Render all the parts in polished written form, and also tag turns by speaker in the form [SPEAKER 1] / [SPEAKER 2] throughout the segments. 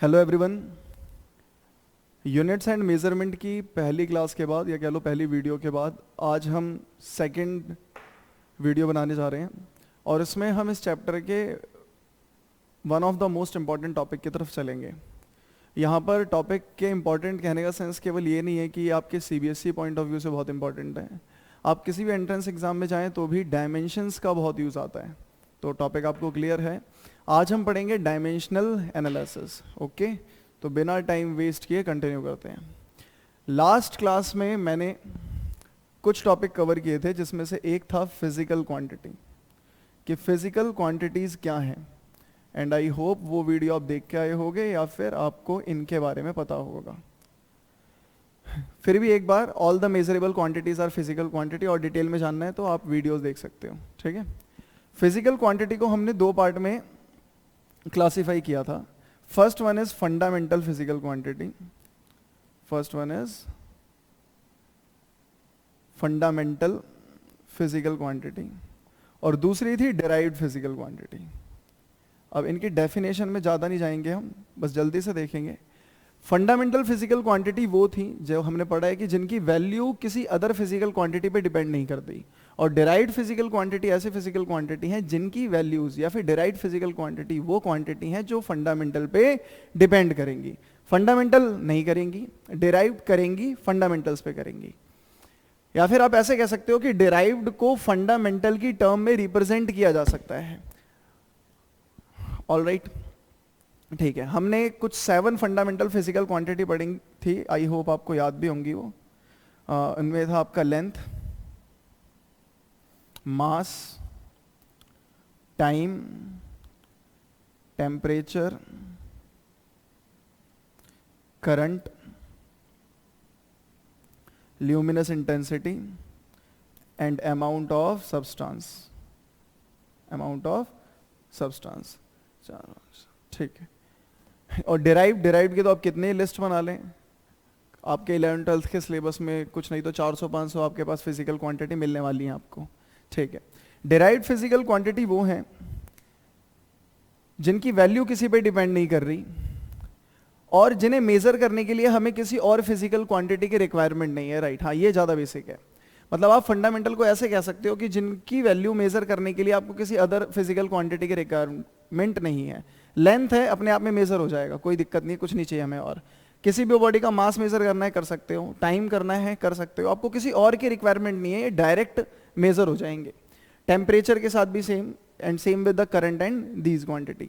[SPEAKER 1] Hello everyone. Units and measurement की पहली class के बाद या कह लो पहली वीडियो के बाद आज हम सेकंड वीडियो बनाने जा रहे हैं और इसमें हम इस चैप्टर के one of the most important topic की तरफ चलेंगे। यहाँ पर टॉपिक के इम्पॉर्टेंट कहने का सेंस केवल ये नहीं है कि आपके सीबीएसई पॉइंट ऑफ व्यू से बहुत इंपॉर्टेंट है, आप किसी भी एंट्रेंस एग्जाम में जाएं तो भी डायमेंशंस का बहुत यूज़ आता है। तो टॉपिक आपको क्लियर है। आज हम पढ़ेंगे डायमेंशनल एनालिसिस। ओके, तो बिना टाइम वेस्ट किए कंटिन्यू करते हैं। लास्ट क्लास में मैंने कुछ टॉपिक कवर किए थे जिसमें से एक था फिजिकल क्वांटिटी, कि फिजिकल क्वांटिटीज़ क्या हैं, एंड आई होप वो वीडियो आप देख के आए होंगे या फिर आपको इनके बारे में पता होगा। फिर भी एक बार, all the measurable quantities are physical quantity, और डिटेल में जानना है तो आप वीडियोस देख सकते हो। ठीक है, फिजिकल क्वांटिटी को हमने दो पार्ट में क्लासिफाई किया था। First one is fundamental physical quantity, first one is fundamental physical quantity, और दूसरी थी डिराइव्ड फिजिकल क्वांटिटी। अब इनकी डेफिनेशन में ज़्यादा नहीं जाएंगे हम, बस जल्दी से देखेंगे। फंडामेंटल फिजिकल क्वांटिटी वो थी जो हमने पढ़ा है कि जिनकी वैल्यू किसी अदर फिजिकल क्वांटिटी पे डिपेंड नहीं करती, और डिराइव्ड फिजिकल क्वांटिटी ऐसे फिजिकल क्वांटिटी हैं जिनकी वैल्यूज या फिर डिराइव्ड फिजिकल क्वांटिटी वो क्वांटिटी हैं जो फंडामेंटल पे डिपेंड करेंगी। फंडामेंटल नहीं करेंगी, डिराइव्ड करेंगी, फंडामेंटल्स पे करेंगी। या फिर आप ऐसे कह सकते हो कि डिराइव्ड को फंडामेंटल की टर्म में रिप्रेजेंट किया जा सकता है। ऑलराइट, ठीक है। हमने कुछ 7 फंडामेंटल फिजिकल क्वांटिटी पढ़ी थी, आई होप आपको याद भी होंगी वो। उनमें था आपका length, mass, time, temperature, current, luminous intensity and amount of substance, amount of substance. ठीक है। और डिराइव्ड के तो आप कितने लिस्ट बना लें, आपके 11th-12th के सिलेबस में कुछ नहीं तो 400-500 आपके पास फिजिकल क्वांटिटी मिलने वाली है आपको। ठीक है, डिराइव्ड फिजिकल क्वांटिटी वो हैं जिनकी वैल्यू किसी पे डिपेंड नहीं कर रही और जिन्हें मेजर करने के लिए हमें किसी और फिजिकल क्वांटिटी की रिक्वायरमेंट नहीं है। राइट, हाँ, ये ज़्यादा बेसिक है। मतलब आप फंडामेंटल को ऐसे कह सकते हो कि जिनकी वैल्यू मेजर करने के लिए आपको किसी अदर फिजिकल क्वांटिटी की रिक्वायरमेंट नहीं है। लेंथ है, अपने आप में मेजर हो जाएगा, कोई दिक्कत नहीं, कुछ नहीं चाहिए हमें। और किसी भी बॉडी का मास मेजर करना है कर सकते हो, टाइम करना है कर सकते हो, आपको किसी और की रिक्वायरमेंट नहीं है, ये डायरेक्ट मेजर हो जाएंगे। टेम्परेचर के साथ भी same, and same with the current and these quantity.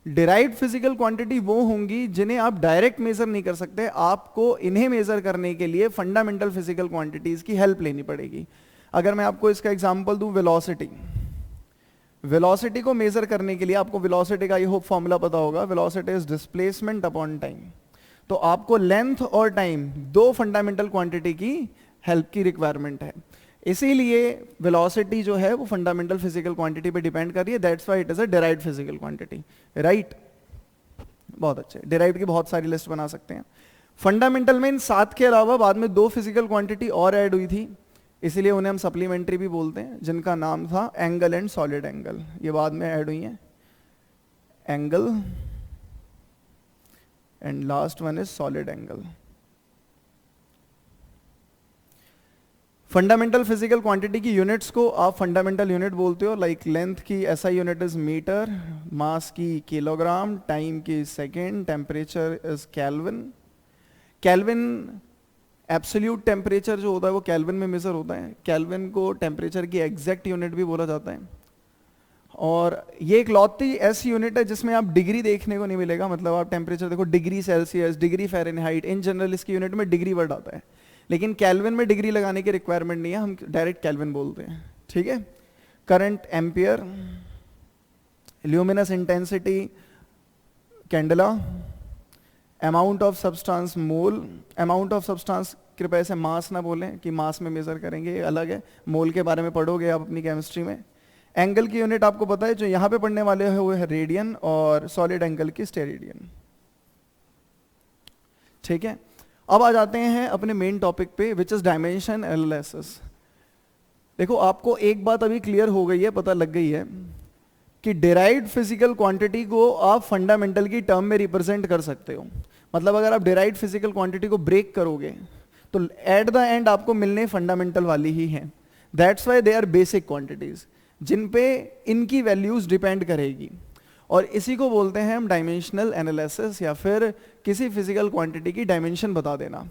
[SPEAKER 1] Derived physical quantity वो होंगी जिन्हें आप डायरेक्ट मेजर नहीं कर सकते, आपको इन्हें मेजर करने के लिए फंडामेंटल फिजिकल क्वांटिटीज की हेल्प लेनी पड़ेगी। अगर मैं आपको इसका एग्जांपल दूं, वेलोसिटी, वेलोसिटी को मेजर करने के लिए आपको वेलोसिटी का आई होप फॉर्मूला पता होगा, velocity is displacement upon time. तो आपको लेंथ और टाइम, दो फंडामेंटल क्वांटिटी की हेल्प की रिक्वायरमेंट है, इसीलिए वेलोसिटी जो है वो फंडामेंटल फिजिकल क्वांटिटी पे डिपेंड कर रही है। That's why it is a derived physical quantity. Right, बहुत अच्छे। डिराइव्ड की बहुत सारी लिस्ट बना सकते हैं। फंडामेंटल में इन 7 के अलावा बाद में 2 फिजिकल क्वांटिटी और ऐड हुई थी, इसीलिए उन्हें हम सप्लीमेंट्री भी बोलते हैं, जिनका नाम था एंगल एंड सॉलिड एंगल। ये बाद में ऐड हुई हैं, angle and last one is solid angle. Fundamental physical quantity की यूनिट्स को आप फंडामेंटल यूनिट बोलते हो, लाइक लेंथ की एसआई यूनिट इज मीटर, मास की किलोग्राम, टाइम की second, temperature is kelvin. Kelvin absolute temperature जो होता है वो केल्विन में मेजर होता है। केल्विन को टेम्परेचर की एग्जैक्ट यूनिट भी बोला जाता है, और ये एक लौती ऐसी यूनिट है जिसमें आप डिग्री देखने को नहीं मिलेगा। मतलब आप टेम्परेचर देखो, degree Celsius, degree Fahrenheit, in general इसकी यूनिट में डिग्री वर्ड आता है, लेकिन केल्विन में डिग्री लगाने की रिक्वायरमेंट नहीं है, हम डायरेक्ट केल्विन बोलते हैं। ठीक है। Current ampere, luminous intensity candela, amount of substance mole. Amount of substance कृपया से मास ना बोलें कि मास में मेजर करेंगे, ये अलग है, मोल के बारे में पढ़ोगे आप अपनी केमिस्ट्री में। एंगल की यूनिट आपको पता है, जो यहाँ पे पढ़ने वाले हैं वो है रेडियन, और सॉलिड एंगल की स्टेरेडियन। ठीक है, अब आ जाते हैं अपने मेन टॉपिक पे, विच इज डायमेंशन एनालिसिस। देखो, आपको एक बात अभी क्लियर हो गई है, पता लग गई है कि डिराइव्ड फिजिकल क्वांटिटी को आप फंडामेंटल की टर्म में रिप्रेजेंट कर सकते हो। मतलब अगर आप डिराइव्ड फिजिकल क्वांटिटी को ब्रेक करोगे तो एट द एंड आपको मिलने फंडामेंटल वाली ही हैं। That's why they are basic quantities, जिन पे इनकी वैल्यूज डिपेंड करेगी। और इसी को बोलते हैं हम डायमेंशनल एनालिसिस, या फिर किसी फिजिकल क्वांटिटी की डायमेंशन बता देना।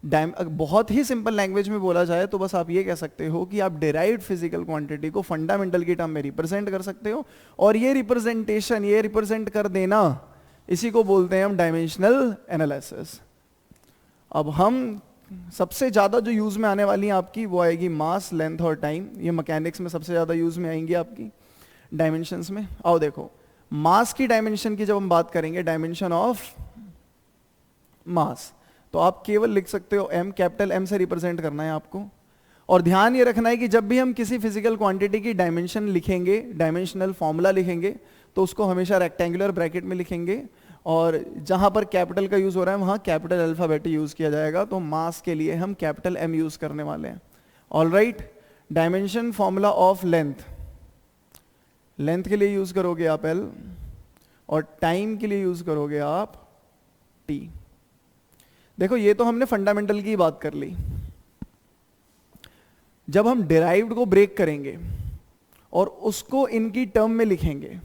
[SPEAKER 1] बहुत ही सिंपल लैंग्वेज में बोला जाए तो बस आप ये कह सकते हो कि आप डिराइव्ड फिजिकल क्वांटिटी को फंडामेंटल की टर्म में रिप्रेजेंट कर सकते हो, और ये रिप्रेजेंटेशन, ये रिप्रेजेंट कर देना, इसी को बोलते हैं हम डायमेंशनल एनालिसिस। अब हम सबसे ज़्यादा जो यूज़ में आने वाली है आपकी वो आएगी मास, लेंथ और टाइम। ये मैकेनिक्स में सबसे ज़्यादा यूज़ में आएंगी आपकी डायमेंशंस में। आओ देखो, मास की डायमेंशन की जब हम बात करेंगे, डायमेंशन ऑफ मास, तो आप केवल लिख सकते हो m, कैपिटल M से रिप्रेजेंट करना है आपको। और ध्यान ये रखना है कि जब भी हम किसी फिजिकल क्वांटिटी की डायमेंशन लिखेंगे, डायमेंशनल फॉर्मूला लिखेंगे, तो उसको हमेशा रेक्टेंगुलर ब्रैकेट में लिखेंगे, और जहां पर कैपिटल का यूज हो रहा है वहां कैपिटल अल्फाबेट यूज किया जाएगा। तो मास के लिए हम कैपिटल M यूज करने वाले हैं। Alright, dimension formula of length, length के लिए यूज करोगे आप L, और टाइम के लिए यूज करोगे आप T। देखो ये तो हमने फंडामेंटल की बात कर ली। जब हम डिराइव्ड को ब्रेक करेंगे और उसको इनकी टर्म में लिखेंगे,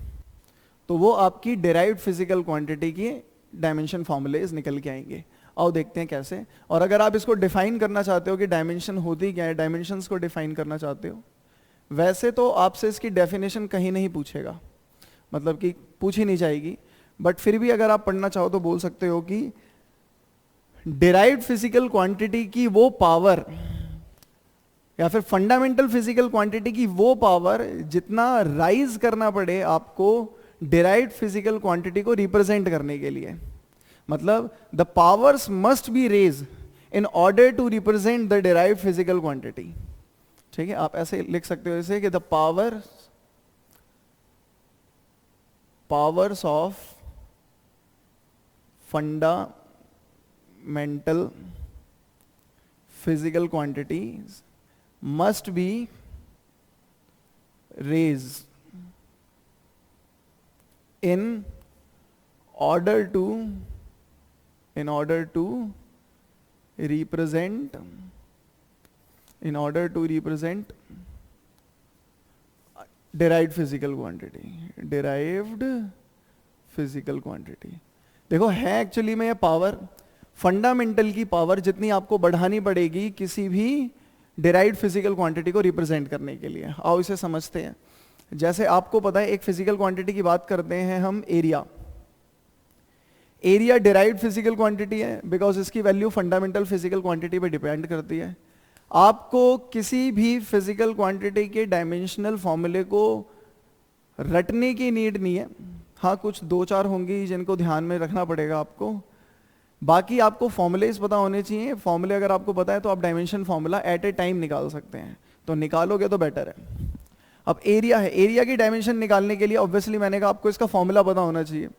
[SPEAKER 1] तो वो आपकी डिराइव्ड फिजिकल क्वांटिटी की डायमेंशन फॉर्मूलेज निकल के आएंगे। आओ देखते हैं कैसे। और अगर आप इसको डिफाइन करना चाहते हो कि डायमेंशन होती क्या है, डायमेंशंस को डिफाइन करना चाहते हो, वैसे तो आपसे इसकी डेफिनेशन कहीं नहीं पूछेगा, मतलब कि पूछी नहीं जाएगी, बट फिर भी अगर आप पढ़ना चाहो तो बोल सकते हो कि डिराइव्ड फिजिकल क्वांटिटी की वो पावर, या फिर फंडामेंटल फिजिकल क्वांटिटी की वो पावर जितना राइज करना पड़े आपको डिराइव्ड फिजिकल क्वांटिटी को रिप्रेजेंट करने के लिए। मतलब the powers must be raise in order to represent the derived physical quantity. ठीक है, आप ऐसे लिख सकते हो जैसे कि the powers of fundamental physical quantities must be raised in order to represent derived physical quantity। देखो है एक्चुअली में ये पावर, फंडामेंटल की पावर जितनी आपको बढ़ानी पड़ेगी किसी भी डिराइव्ड फिजिकल क्वांटिटी को रिप्रेजेंट करने के लिए। आओ इसे समझते हैं। जैसे आपको पता है एक फिजिकल क्वांटिटी की बात करते हैं हम, area. Area derived physical quantity है बिकॉज इसकी वैल्यू फंडामेंटल फिजिकल क्वांटिटी पे डिपेंड करती है। आपको किसी भी फिजिकल क्वांटिटी के डायमेंशनल फॉर्मूले को रटने की नीड नहीं है। हाँ, कुछ दो चार होंगी जिनको ध्यान में रखना पड़ेगा आपको, बाकी आपको फॉर्मूलेज पता होने चाहिए। फॉर्मूले अगर आपको पता है तो आप dimension formula at a time निकाल सकते हैं, तो निकालोगे तो बेटर है। अब एरिया है, एरिया की डायमेंशन निकालने के लिए ऑब्वियसली मैंने कहा आपको इसका फॉर्मूला पता होना चाहिए।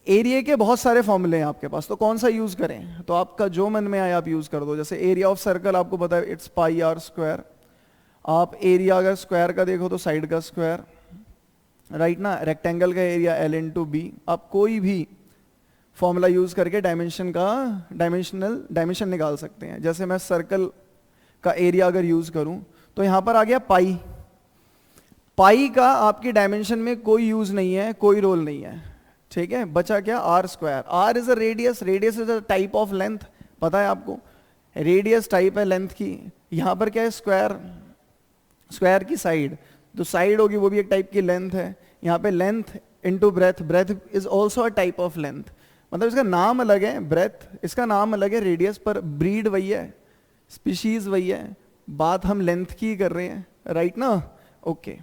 [SPEAKER 1] एरिया के बहुत सारे फॉर्मूले हैं आपके पास, तो कौन सा यूज करें? तो आपका जो मन में आए आप यूज कर दो। जैसे एरिया ऑफ सर्कल आपको पता है इट्स पाई आर स्क्वायर। आप एरिया अगर स्क्वायर का देखो तो साइड का स्क्वायर, राइट ना। रेक्टेंगल का एरिया एल इंटू बी। आप कोई भी फॉर्मूला यूज करके डायमेंशन का डायमेंशन निकाल सकते हैं। जैसे मैं सर्कल का एरिया अगर यूज करूं तो यहां पर आ गया पाई। पाई का आपकी डायमेंशन में कोई यूज नहीं है, कोई रोल नहीं है, ठीक है। बचा क्या? R square. R is a radius, radius is a type of length, पता है आपको, रेडियस टाइप है लेंथ की। यहां पर क्या है? स्क्वायर, स्क्वायर की साइड, जो साइड होगी वो भी एक टाइप की लेंथ है। यहाँ पे length into breadth, breadth is also a type of length. मतलब इसका नाम अलग है ब्रेथ, इसका नाम अलग है रेडियस, पर ब्रीड वही है, स्पीशीज वही है, बात हम लेंथ की कर रहे हैं, राइट ना। ओके,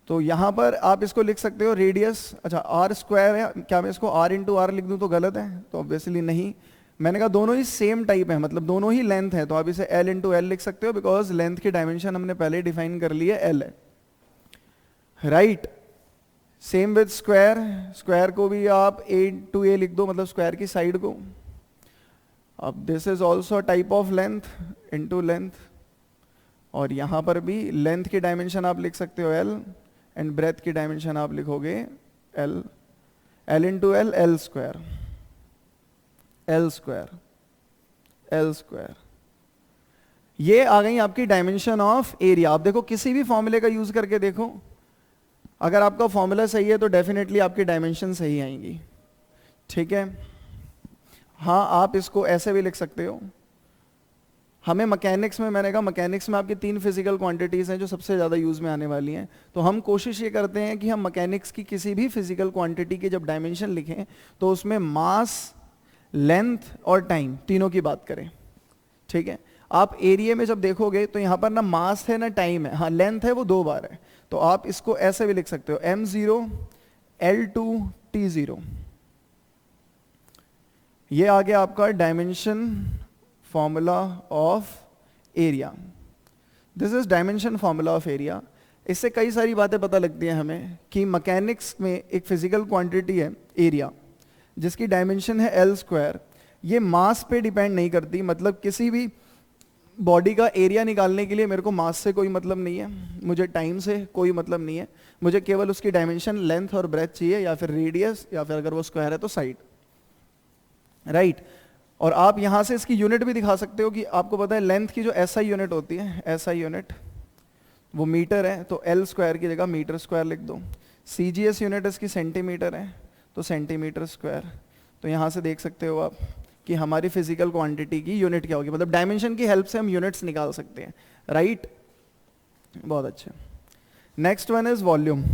[SPEAKER 1] तो यहां पर आप इसको लिख सकते हो रेडियस। अच्छा, आर स्क्वायर है, क्या मैं इसको आर इंटू आर लिख दूं तो गलत है? तो ऑब्वियसली नहीं। मैंने कहा दोनों ही सेम टाइप है, मतलब दोनों ही लेंथ है, तो आप इसे एल इंटू एल लिख सकते हो बिकॉज लेंथ की डायमेंशन हमने पहले डिफाइन कर ली है, एल है, right. Same with square, square को भी आप ए टू ए लिख दो, मतलब स्क्वायर की साइड को। अब this is also type of length into length, और यहां पर भी लेंथ की डायमेंशन आप लिख सकते हो एल एंड ब्रेथ की डायमेंशन आप लिखोगे L, L into L, L square, L square, L square. ये आ गई आपकी डायमेंशन ऑफ एरिया। आप देखो किसी भी फॉर्मूले का यूज करके देखो, अगर आपका फॉर्मूला सही है तो डेफिनेटली आपकी डायमेंशन सही आएंगी। ठीक है, हाँ आप इसको ऐसे भी लिख सकते हो। हमें मैकेनिक्स में, मैंने कहा मैकेनिक्स में आपकी 3 फिजिकल क्वांटिटीज हैं जो सबसे ज़्यादा यूज़ में आने वाली हैं, तो हम कोशिश ये करते हैं कि हम मैकेनिक्स की किसी भी फिजिकल क्वांटिटी की जब डायमेंशन लिखें तो उसमें मास, लेंथ और टाइम तीनों की बात करें। ठीक है, आप एरिया में जब देखोगे तो यहाँ पर ना मास है ना टाइम है, हाँ लेंथ है वो 2 बार है, तो आप इसको ऐसे भी लिख सकते हो m0 L2 T0। ये आ गया आपका dimension formula of area. This is dimension formula of area. इससे कई सारी बातें पता लगती हैं हमें कि मैकेनिक्स में एक फिजिकल क्वांटिटी है एरिया जिसकी डायमेंशन है एल स्क्वायर। ये मास पे डिपेंड नहीं करती, मतलब किसी भी बॉडी का एरिया निकालने के लिए मेरे को मास से कोई मतलब नहीं है, मुझे टाइम से कोई मतलब नहीं है, मुझे केवल उसकी डायमेंशन लेंथ और ब्रेथ चाहिए, या फिर रेडियस, या फिर अगर वो स्क्वायर है तो साइड, राइट। और आप यहाँ से इसकी यूनिट भी दिखा सकते हो कि आपको पता है लेंथ की जो एसआई यूनिट होती है, एसआई यूनिट वो मीटर है, तो एल स्क्वायर की जगह मीटर स्क्वायर लिख दो। सीजीएस यूनिट इसकी सेंटीमीटर है, तो सेंटीमीटर स्क्वायर। तो यहाँ से देख सकते हो आप कि हमारी फिजिकल क्वांटिटी की यूनिट क्या होगी, मतलब डायमेंशन की हेल्प से हम यूनिट्स निकाल सकते हैं, राइट। बहुत अच्छा। Next one is volume.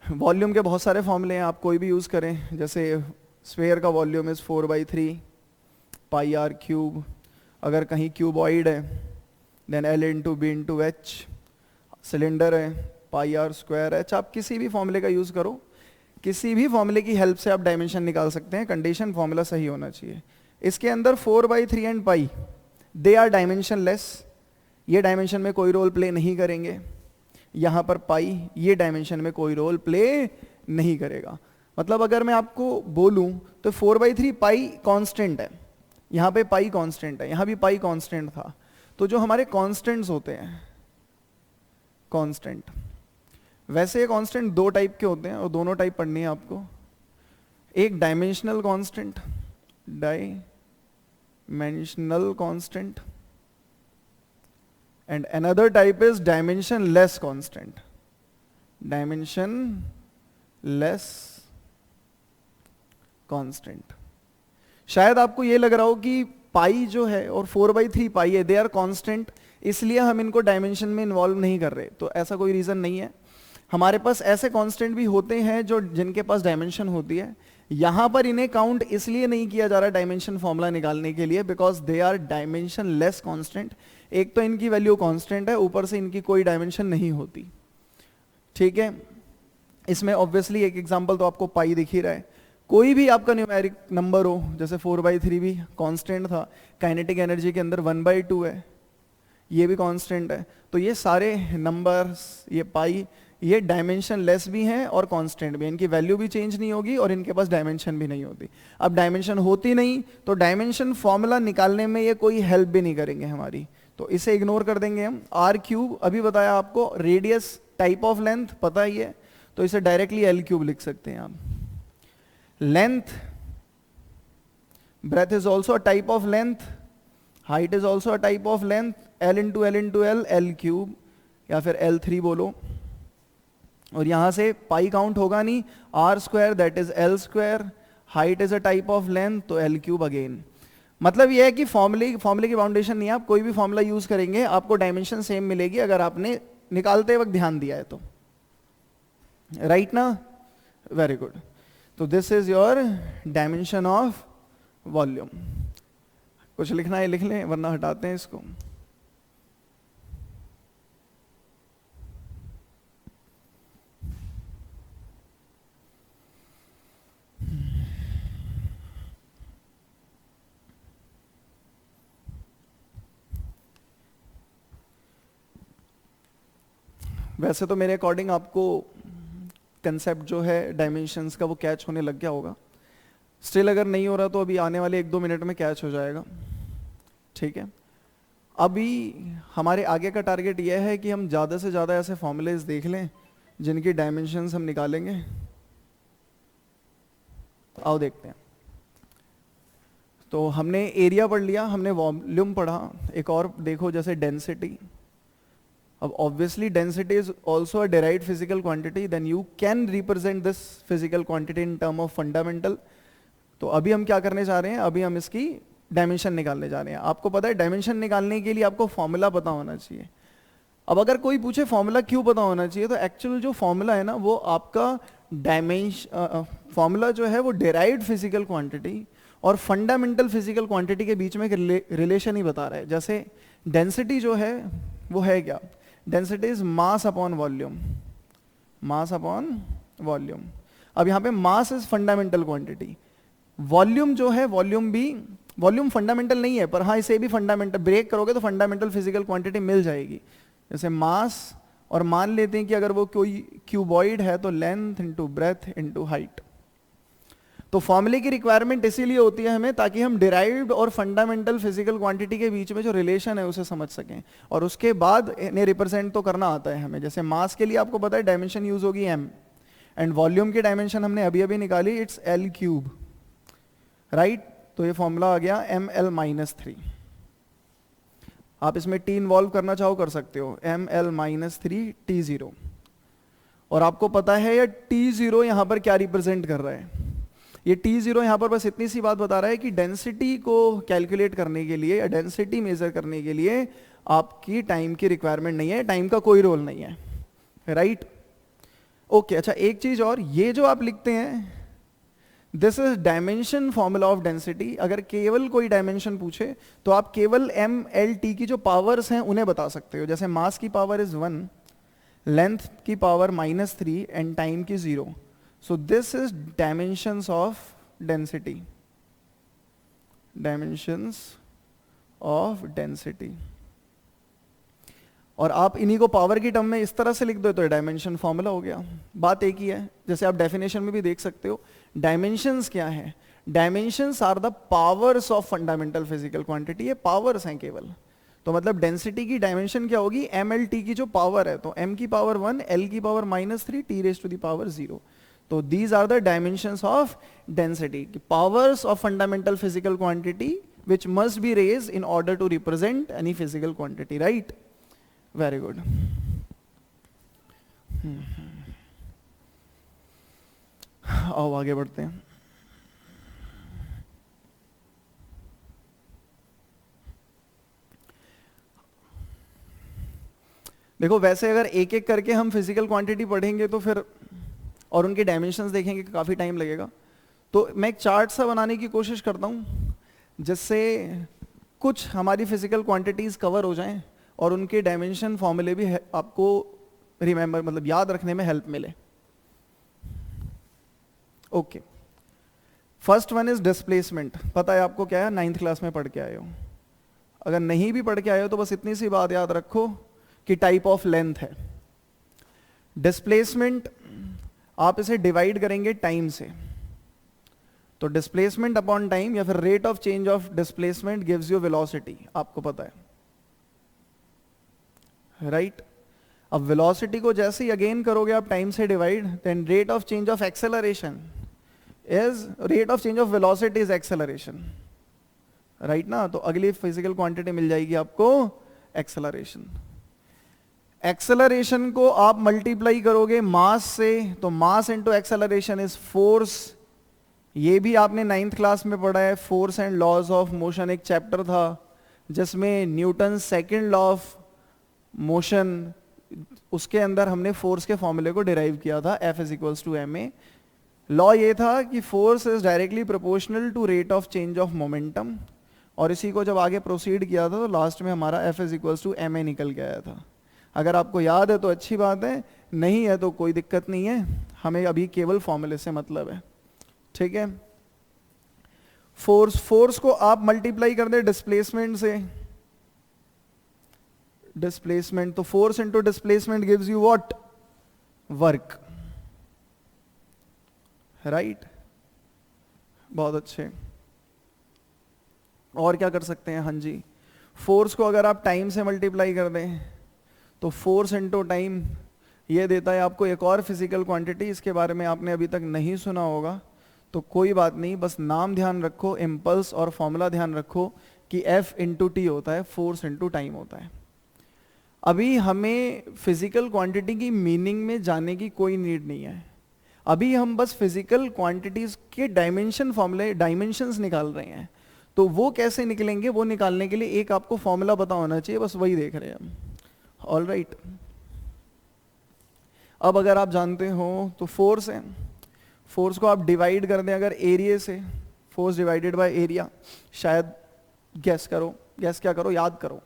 [SPEAKER 1] Volume के बहुत सारे फॉर्मूले हैं, आप कोई भी यूज़ करें, जैसे स्फेयर का volume is 4/3 pi R cube, अगर कहीं क्यूबॉइड है then L into B into H, cylinder है पाई आर स्क्वायर एच। आप किसी भी फॉर्मूले का यूज़ करो, किसी भी फॉर्मूले की हेल्प से आप डायमेंशन निकाल सकते हैं, कंडीशन फॉर्मूला सही होना चाहिए। इसके अंदर 4/3 and pi they are dimensionless, ये डायमेंशन में कोई रोल प्ले नहीं करेंगे। यहाँ पर पाई ये डायमेंशन में कोई रोल प्ले नहीं करेगा। मतलब अगर मैं आपको बोलूँ तो 4/3 पाई कांस्टेंट है, यहाँ पे पाई कांस्टेंट है, यहाँ भी पाई कांस्टेंट था। तो जो हमारे कांस्टेंट्स होते हैं, कांस्टेंट, वैसे ये कांस्टेंट 2 टाइप के होते हैं और दोनों टाइप पढ़नी है आपको। एक dimensional constant, dimensional constant, and another type is dimensionless constant, dimensionless constant। शायद आपको ये लग रहा हो कि पाई जो है और 4/3 पाई है दे आर कांस्टेंट, इसलिए हम इनको डायमेंशन में इन्वॉल्व नहीं कर रहे, तो ऐसा कोई रीजन नहीं है। हमारे पास ऐसे कांस्टेंट भी होते हैं जो जिनके पास डायमेंशन होती है, यहां पर इन्हें काउंट इसलिए नहीं किया जा रहा डायमेंशन फॉर्मूला निकालने के लिए, because they are dimensionless constant. एक तो इनकी वैल्यू कांस्टेंट है, ऊपर से इनकी कोई डायमेंशन नहीं होती। ठीक है, इसमें ऑब्वियसली एक एग्जांपल तो आपको पाई दिख ही रहा है। कोई भी आपका न्यूमेरिक नंबर हो, जैसे 4/3 भी कांस्टेंट था, काइनेटिक एनर्जी के अंदर 1/2 है, ये भी कांस्टेंट है। तो ये सारे नंबर्स, ये पाई, ये डायमेंशन लेस भी हैं और कांस्टेंट भी हैं, इनकी वैल्यू भी चेंज नहीं होगी और इनके पास डायमेंशन भी नहीं होती। अब डायमेंशन होती नहीं तो डायमेंशन फॉर्मूला निकालने में ये कोई हेल्प भी नहीं करेंगे हमारी, तो इसे इग्नोर कर देंगे हम। आर क्यूब अभी बताया आपको, रेडियस टाइप ऑफ लेंथ पता ही है, तो इसे डायरेक्टली एल क्यूब लिख सकते हैं आप। Length, breadth is also a type of length, height is also a type of length, L into L into L, L cube, या फिर L3 बोलो। और यहां से पाई काउंट होगा नहीं, R square that is L square, height is a type of length, तो L cube again. मतलब यह है कि फॉर्मूले की फाउंडेशन नहीं है, आप कोई भी फॉर्मूला यूज करेंगे आपको डायमेंशन सेम मिलेगी, अगर आपने निकालते वक्त ध्यान दिया है तो, राइट ना, वेरी गुड। तो this is your dimension of volume. कुछ लिखना है लिख लें, वरना हटाते हैं इसको। वैसे तो मेरे अकॉर्डिंग आपको कंसेप्ट जो है डायमेंशंस का वो कैच होने लग गया होगा, स्टिल अगर नहीं हो रहा तो अभी आने वाले 1-2 मिनट में कैच हो जाएगा। ठीक है, अभी हमारे आगे का टारगेट यह है कि हम ज़्यादा से ज़्यादा ऐसे फॉर्मूलेज देख लें जिनकी डायमेंशंस हम निकालेंगे। आओ देखते हैं। तो हमने एरिया पढ़ लिया, हमने वॉल्यूम पढ़ा, एक और देखो जैसे डेंसिटी। अब obviously density is also a derived physical quantity, then you can represent this physical quantity in term of fundamental. तो अभी हम क्या करने जा रहे हैं, अभी हम इसकी डायमेंशन निकालने जा रहे हैं। आपको पता है डायमेंशन निकालने के लिए आपको फॉर्मूला पता होना चाहिए। अब अगर कोई पूछे फॉर्मूला क्यों पता होना चाहिए, तो एक्चुअल जो फॉर्मूला है ना वो आपका डायमेंशन फॉर्मूला जो है वो डिराइव्ड फिजिकल क्वांटिटी और फंडामेंटल फिजिकल क्वांटिटी के बीच में एक रिलेशन ही बता रहा है। जैसे डेंसिटी जो है वो है क्या, density is mass upon volume, mass upon volume. अब यहाँ पे mass is fundamental quantity, volume जो है वॉल्यूम भी, वॉल्यूम फंडामेंटल नहीं है पर हाँ इसे भी फंडामेंटल, ब्रेक करोगे तो फंडामेंटल फिजिकल क्वांटिटी मिल जाएगी। जैसे मास, और मान लेते हैं कि अगर वो कोई क्यूबॉइड है तो length into breath into height. तो फॉर्मूले की रिक्वायरमेंट इसीलिए होती है हमें, ताकि हम डिराइव्ड और फंडामेंटल फिजिकल क्वांटिटी के बीच में जो रिलेशन है उसे समझ सकें, और उसके बाद इन्हें रिप्रेजेंट तो करना आता है हमें। जैसे मास के लिए आपको पता है डायमेंशन यूज होगी m, एंड वॉल्यूम की डायमेंशन हमने अभी अभी निकाली, इट्स l क्यूब, राइट। तो ये फॉर्मूला आ गया ml-3। आप इसमें t इन्वॉल्व करना चाहो कर सकते हो, ml-3 t0। और आपको पता है ये t0 यहाँ पर क्या रिप्रेजेंट कर रहा है, ये t0 यहाँ पर बस इतनी सी बात बता रहा है कि डेंसिटी को कैलकुलेट करने के लिए या डेंसिटी मेजर करने के लिए आपकी टाइम की रिक्वायरमेंट नहीं है, टाइम का कोई रोल नहीं है, राइट। ओके, अच्छा एक चीज और, ये जो आप लिखते हैं this is dimension formula of density. अगर केवल कोई डायमेंशन पूछे तो आप केवल mlt की जो पावर्स हैं उन्हें बता सकते हो। जैसे मास की पावर इज 1, लेंथ की पावर -3 एंड टाइम की 0। So this is dimensions of density, dimensions of density। और आप इन्हीं को पावर की टर्म में इस तरह से लिख दो तो डायमेंशन फॉर्मूला हो गया, बात एक ही है। जैसे आप डेफिनेशन में भी देख सकते हो, डायमेंशंस क्या है, dimensions are the powers of fundamental physical quantity, ये पावर्स हैं केवल। तो मतलब डेंसिटी की डायमेंशन क्या होगी, mlt की जो पावर है, तो m की पावर 1, l की power -3, t raise to the power 0। तो these are the dimensions of density, powers of fundamental physical quantity which must be raised in order to represent any physical quantity, right? Very good। आओ आगे बढ़ते हैं। देखो वैसे अगर एक एक करके हम फिजिकल क्वांटिटी पढ़ेंगे तो फिर, और उनके डायमेंशंस देखेंगे काफ़ी टाइम लगेगा। तो मैं एक चार्ट सा बनाने की कोशिश करता हूँ जिससे कुछ हमारी फिजिकल क्वांटिटीज़ कवर हो जाएं और उनके डायमेंशन फॉर्मूले भी आपको रिमेंबर, मतलब याद रखने में हेल्प मिले। Okay, first one is displacement. पता है आपको क्या है, 9th क्लास में पढ़ के आए हो। अगर नहीं भी पढ़ के आए हो तो बस इतनी सी बात याद रखो कि टाइप ऑफ लेंथ है। डिस्प्लेसमेंट आप इसे डिवाइड करेंगे टाइम से, तो डिस्प्लेसमेंट अपॉन टाइम या फिर rate of change of displacement gives you velocity, आपको पता है, राइट। अब वेलोसिटी को जैसे ही अगेन करोगे आप टाइम से divide, then rate of change of acceleration is rate of change of velocity is acceleration, right ना। तो अगली फिजिकल क्वांटिटी मिल जाएगी आपको एक्सेलरेशन। एक्सेलरेशन को आप मल्टीप्लाई करोगे मास से, तो mass into acceleration is force. ये भी आपने 9th क्लास में पढ़ा है, force and laws of motion एक चैप्टर था जिसमें Newton second law of motion, उसके अंदर हमने फोर्स के फॉर्मूले को डिराइव किया था, F is equals to ma। Law ये था कि force is directly proportional to rate of change of momentum, और इसी को जब आगे प्रोसीड किया था तो लास्ट में हमारा F is equals to ma निकल के आया था। अगर आपको याद है तो अच्छी बात है, नहीं है तो कोई दिक्कत नहीं है, हमें अभी केवल फॉर्मूले से मतलब है, ठीक है। फोर्स को आप मल्टीप्लाई कर दे डिस्प्लेसमेंट से, डिस्प्लेसमेंट, तो force into displacement gives you what, work, right. बहुत अच्छे, और क्या कर सकते हैं, हाँ जी, फोर्स को अगर आप टाइम से मल्टीप्लाई कर दें तो फोर्स इंटू टाइम ये देता है आपको एक और फिजिकल क्वांटिटी, इसके बारे में आपने अभी तक नहीं सुना होगा तो कोई बात नहीं, बस नाम ध्यान रखो, इम्पल्स और फॉर्मूला ध्यान रखो कि F इंटू टी होता है, फोर्स इंटू टाइम होता है। अभी हमें फिजिकल क्वांटिटी की मीनिंग में जाने की कोई नीड नहीं है, अभी हम बस फिजिकल क्वांटिटीज के डायमेंशन फॉर्मूले डायमेंशंस निकाल रहे हैं। तो वो कैसे निकलेंगे, वो निकालने के लिए एक आपको फॉर्मूला पता होना चाहिए, बस वही देख रहे हैं हम। ऑल राइट, अब अगर आप जानते हो तो फोर्स है, फोर्स को आप डिवाइड कर दें अगर एरिया से, फोर्स डिवाइडेड बाय एरिया, शायद गैस करो, गैस क्या करो, याद करो।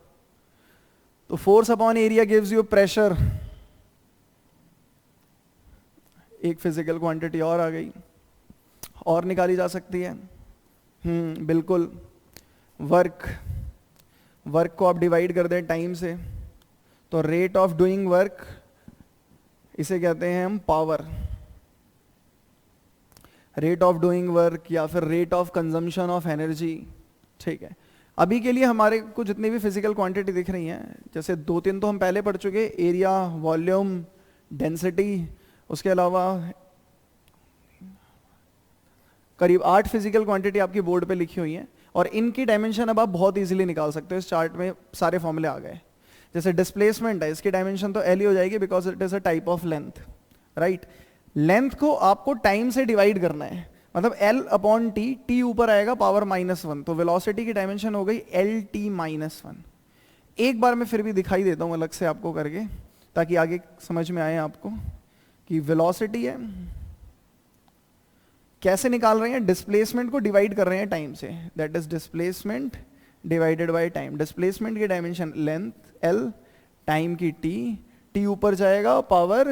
[SPEAKER 1] तो force upon area gives you pressure, एक फिजिकल क्वांटिटी और आ गई, और निकाली जा सकती है। बिल्कुल, वर्क, वर्क को आप डिवाइड कर दें टाइम से तो रेट ऑफ डूइंग वर्क, इसे कहते हैं हम power, rate of doing work या फिर rate of consumption of energy. ठीक है, अभी के लिए हमारे को जितनी भी फिजिकल क्वांटिटी दिख रही हैं, जैसे 2-3 तो हम पहले पढ़ चुके, एरिया, वॉल्यूम, डेंसिटी, उसके अलावा करीब 8 फिजिकल क्वांटिटी आपकी बोर्ड पे लिखी हुई हैं और इनकी डायमेंशन अब आप बहुत इजीली निकाल सकते हो, इस चार्ट में सारे फॉर्मूले आ गए। जैसे डिस्प्लेसमेंट है, इसकी डायमेंशन तो L ही हो जाएगी because it is a type of length, right. Length को आपको टाइम से डिवाइड करना है, मतलब L अपॉन टी, टी ऊपर आएगा पावर -1, तो वेलोसिटी की डायमेंशन हो गई LT-1। एक बार मैं फिर भी दिखाई देता हूं अलग से आपको करके, ताकि आगे समझ में आए आपको कि वेलोसिटी है, कैसे निकाल रहे हैं, डिस्प्लेसमेंट को डिवाइड कर रहे हैं टाइम से, that is displacement divided by time. Displacement की डायमेंशन लेंथ L, टाइम की T, T ऊपर जाएगा पावर,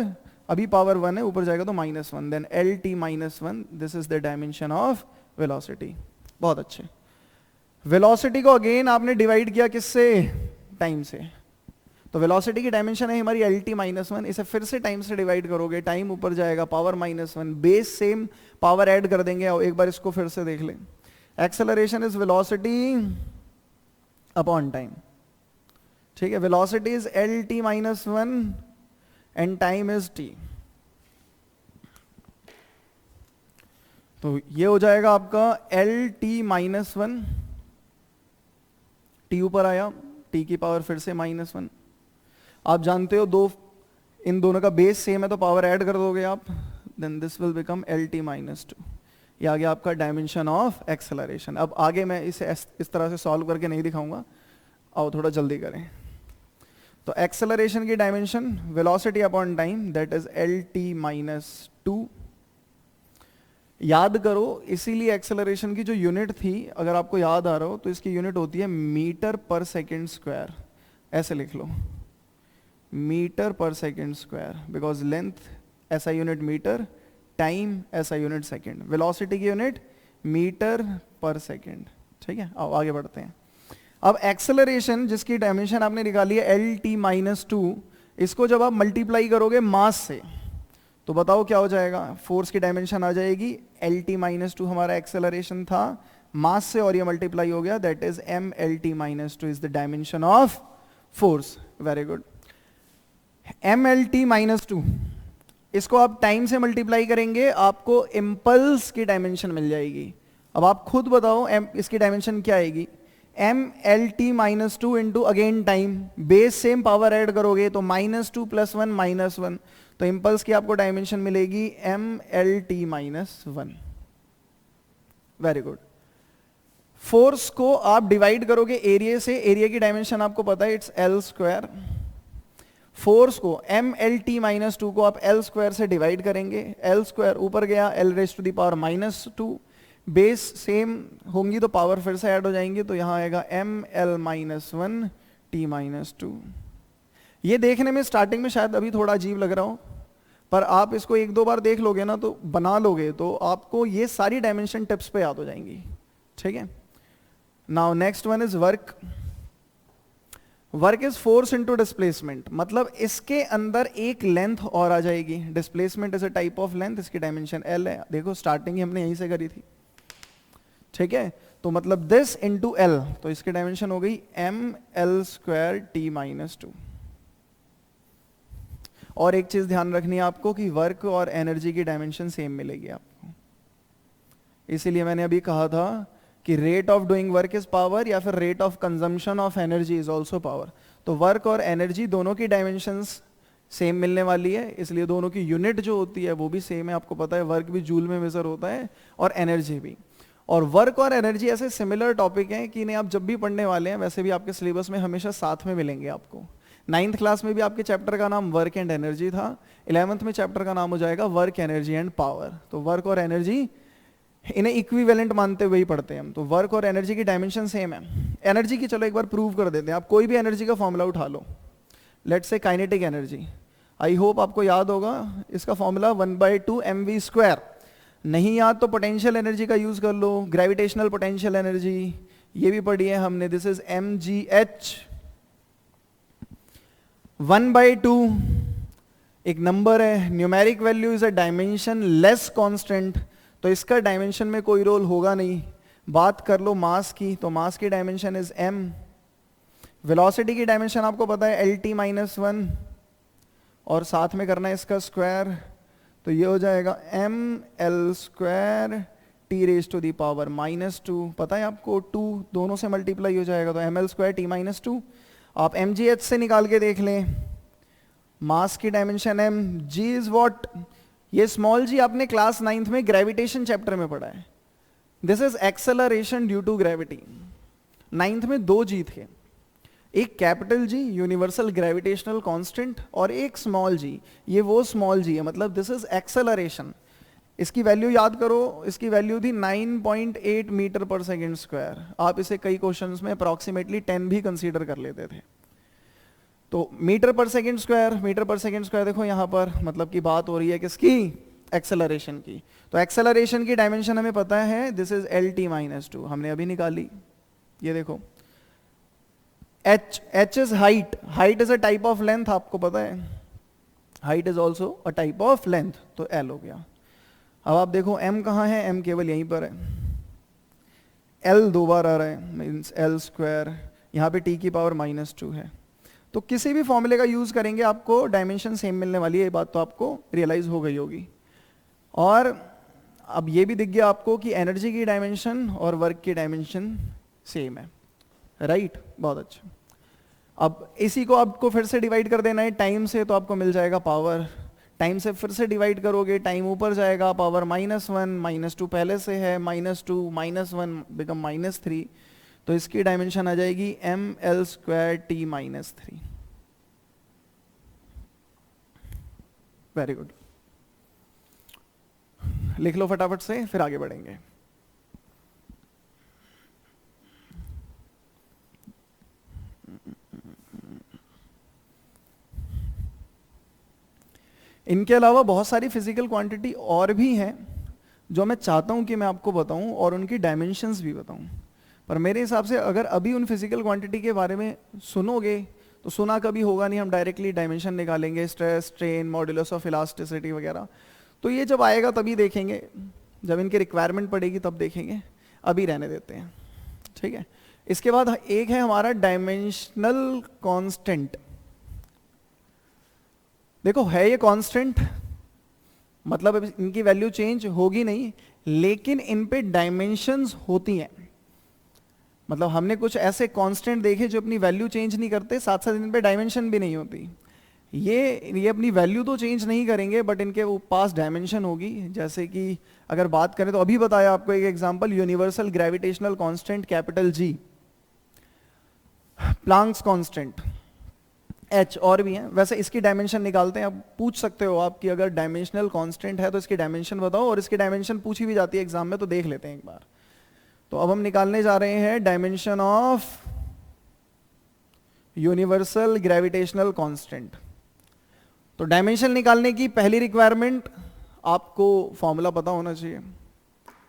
[SPEAKER 1] अभी पावर 1 है, ऊपर जाएगा तो -1, then LT-1, this is the dimension of velocity. बहुत अच्छे, वेलोसिटी को अगेन आपने डिवाइड किया किससे, टाइम से, तो वेलोसिटी की डायमेंशन है हमारी LT-1, इसे फिर से टाइम से डिवाइड करोगे, टाइम ऊपर जाएगा power -1, base same, power add कर देंगे, और एक बार इसको फिर से देख लें, acceleration is velocity upon time. ठीक है, velocity is LT-1 and time is T। तो ये हो जाएगा आपका LT-1, T ऊपर आया, T की पावर फिर से -1। आप जानते हो दो, इन दोनों का बेस सेम है तो पावर ऐड कर दोगे आप, then this will become LT-2। ये आ गया आपका डायमेंशन ऑफ एक्सेलरेशन। अब आगे मैं इसे इस तरह से सॉल्व करके नहीं दिखाऊंगा, आओ थोड़ा जल्दी करें। तो एक्सेलरेशन की dimension velocity upon time, that is LT-2। याद करो, इसीलिए एक्सेलरेशन की जो यूनिट थी, अगर आपको याद आ रहा हो तो इसकी यूनिट होती है मीटर पर सेकेंड स्क्वायर, ऐसे लिख लो, मीटर पर सेकेंड स्क्वायर, बिकॉज लेंथ ऐसा यूनिट मीटर, टाइम ऐसा यूनिट सेकेंड, वेलोसिटी की यूनिट मीटर पर सेकेंड। ठीक है, आओ आगे बढ़ते हैं। अब एक्सेलरेशन जिसकी डायमेंशन आपने निकाली है LT-2, इसको जब आप मल्टीप्लाई करोगे मास से तो बताओ क्या हो जाएगा, फोर्स की डायमेंशन आ जाएगी LT-2 हमारा एक्सेलरेशन था, मास से और ये मल्टीप्लाई हो गया, that is MLT-2 is the dimension of force. Very good, MLT-2, इसको आप टाइम से मल्टीप्लाई करेंगे, आपको इम्पल्स की डायमेंशन मिल जाएगी। अब आप खुद बताओ इसकी डायमेंशन क्या आएगी, MLT-2 into again time, base same, power add करोगे तो -2 + 1 -1, तो इम्पल्स की आपको डायमेंशन मिलेगी MLT-1। वेरी गुड, फोर्स को आप डिवाइड करोगे एरिया से, एरिया की डायमेंशन आपको पता है, इट्स L²। फोर्स को MLT-2 को आप L² से डिवाइड करेंगे, L² ऊपर गया, L⁻², बेस सेम होंगी तो पावर फिर से ऐड हो जाएंगी, तो यहां आएगा ML-1 T-2। ये देखने में स्टार्टिंग में शायद अभी थोड़ा अजीब लग रहा हो, पर आप इसको 1-2 बार देख लोगे ना, तो बना लोगे तो आपको ये सारी डायमेंशन टिप्स पे याद हो जाएंगी। ठीक है, now next one is work. Work is force into displacement, मतलब इसके अंदर एक लेंथ और आ जाएगी, displacement is a type of length, इसकी डायमेंशन L है। देखो स्टार्टिंग ही हमने यहीं से करी थी, ठीक है, तो मतलब दिस इंटू एल, तो इसकी डायमेंशन हो गई ml²t-2। और एक चीज ध्यान रखनी है आपको कि वर्क और एनर्जी की डायमेंशन सेम मिलेगी आपको, इसीलिए मैंने अभी कहा था कि rate of doing work is power या फिर rate of consumption of energy is also power. तो वर्क और एनर्जी दोनों की डायमेंशंस सेम मिलने वाली है, इसलिए दोनों की यूनिट जो होती है वो भी सेम है। आपको पता है वर्क भी जूल में मेजर होता है और एनर्जी भी। और वर्क और एनर्जी ऐसे सिमिलर टॉपिक हैं कि इन्हें आप जब भी पढ़ने वाले हैं, वैसे भी आपके सिलेबस में हमेशा साथ में मिलेंगे आपको। 9th क्लास में भी आपके चैप्टर का नाम वर्क एंड एनर्जी था, 11th में चैप्टर का नाम हो जाएगा वर्क एनर्जी एंड पावर। तो वर्क और एनर्जी इन्हें इक्विवेलेंट मानते हुए ही पढ़ते हैं हम। तो वर्क और एनर्जी की डायमेंशन सेम है। एनर्जी की चलो एक बार प्रूव कर देते हैं। आप कोई भी एनर्जी का फॉर्मूला उठा लो, let's say kinetic energy, I hope आपको याद होगा इसका फॉर्मूला 1/2 mv²। नहीं याद तो पोटेंशियल एनर्जी का यूज कर लो, ग्रेविटेशनल पोटेंशियल एनर्जी, ये भी पढ़ी है हमने, दिस इज mgh। 1/2 एक नंबर है, numeric value is a dimension less constant, तो इसका डायमेंशन में कोई रोल होगा नहीं। बात कर लो मास की, तो मास की डायमेंशन इज m। वेलोसिटी की डायमेंशन आपको पता है lt-1, और साथ में करना है इसका स्क्वायर, तो ये हो जाएगा ml²t⁻², पता है आपको 2 दोनों से मल्टीप्लाई हो जाएगा, तो ml²t-2। आप mgh से निकाल के देख लें, मास की dimension m, g is what, ये स्मॉल g आपने क्लास 9th में ग्रेविटेशन चैप्टर में पढ़ा है। This is acceleration due to gravity. 9th में 2 g थे, एक capital G universal gravitational constant और एक स्मॉल जी, ये वो स्मॉल जी है, मतलब दिस इज एक्सेलरेशन। इसकी वैल्यू याद करो, इसकी वैल्यू थी 9.8 मीटर पर सेकेंड स्क्वायर। आप इसे कई क्वेश्चंस में अप्रॉक्सीमेटली 10 भी कंसीडर कर लेते थे। तो मीटर पर सेकेंड स्क्वायर, मीटर पर सेकेंड स्क्वायर देखो यहाँ पर, मतलब की बात हो रही है किसकी, एक्सेलरेशन की। तो एक्सेलरेशन की डायमेंशन हमें पता है, दिस इज lt-2, हमने अभी निकाली, ये देखो। h is height, height is a type of length, आपको पता है height is also a type of length, तो l हो गया। अब आप देखो m कहाँ है, m केवल यहीं पर है, l 2 बार आ रहा है, मीन्स l², यहाँ पे t की पावर -2 है। तो किसी भी फॉर्मूले का यूज करेंगे आपको डायमेंशन सेम मिलने वाली है, ये बात तो आपको रियलाइज हो गई होगी। और अब ये भी दिख गया आपको कि एनर्जी की डायमेंशन और वर्क की डायमेंशन सेम है, राइट, बहुत अच्छा। अब इसी को आपको फिर से डिवाइड कर देना है टाइम से, तो आपको मिल जाएगा पावर। टाइम से फिर से डिवाइड करोगे, टाइम ऊपर जाएगा, पावर -1, -2 पहले से है, -2 -1 बिकम -3, तो इसकी डायमेंशन आ जाएगी ml²t-3। वेरी गुड, लिख लो फटाफट से, फिर आगे बढ़ेंगे। इनके अलावा बहुत सारी फिजिकल क्वांटिटी और भी हैं जो मैं चाहता हूं कि मैं आपको बताऊं और उनकी डायमेंशंस भी बताऊं, पर मेरे हिसाब से अगर अभी उन फिजिकल क्वांटिटी के बारे में सुनोगे तो सुना कभी होगा नहीं, हम डायरेक्टली डायमेंशन निकालेंगे, stress, strain, modulus of elasticity वगैरह, तो ये जब आएगा तभी देखेंगे, जब इनकी रिक्वायरमेंट पड़ेगी तब देखेंगे, अभी रहने देते हैं, ठीक है। इसके बाद एक है हमारा डायमेंशनल कांस्टेंट। देखो है ये कांस्टेंट, मतलब इनकी वैल्यू चेंज होगी नहीं, लेकिन इन पे डायमेंशंस होती हैं। मतलब हमने कुछ ऐसे कांस्टेंट देखे जो अपनी वैल्यू चेंज नहीं करते, साथ साथ इन पे डायमेंशन भी नहीं होती। ये अपनी वैल्यू तो चेंज नहीं करेंगे, बट इनके वो पास डायमेंशन होगी। जैसे कि अगर बात करें तो अभी बताया आपको एक example, universal gravitational constant capital G, Planck's constant h, और भी हैं। वैसे इसकी डायमेंशन निकालते हैं, अब पूछ सकते हो आप कि अगर डायमेंशनल कांस्टेंट है तो इसकी डायमेंशन बताओ, और इसकी डायमेंशन पूछी भी जाती है एग्जाम में, तो देख लेते हैं एक बार। तो अब हम निकालने जा रहे हैं dimension of universal gravitational constant. तो डायमेंशन निकालने की पहली रिक्वायरमेंट, आपको फॉर्मूला पता होना चाहिए,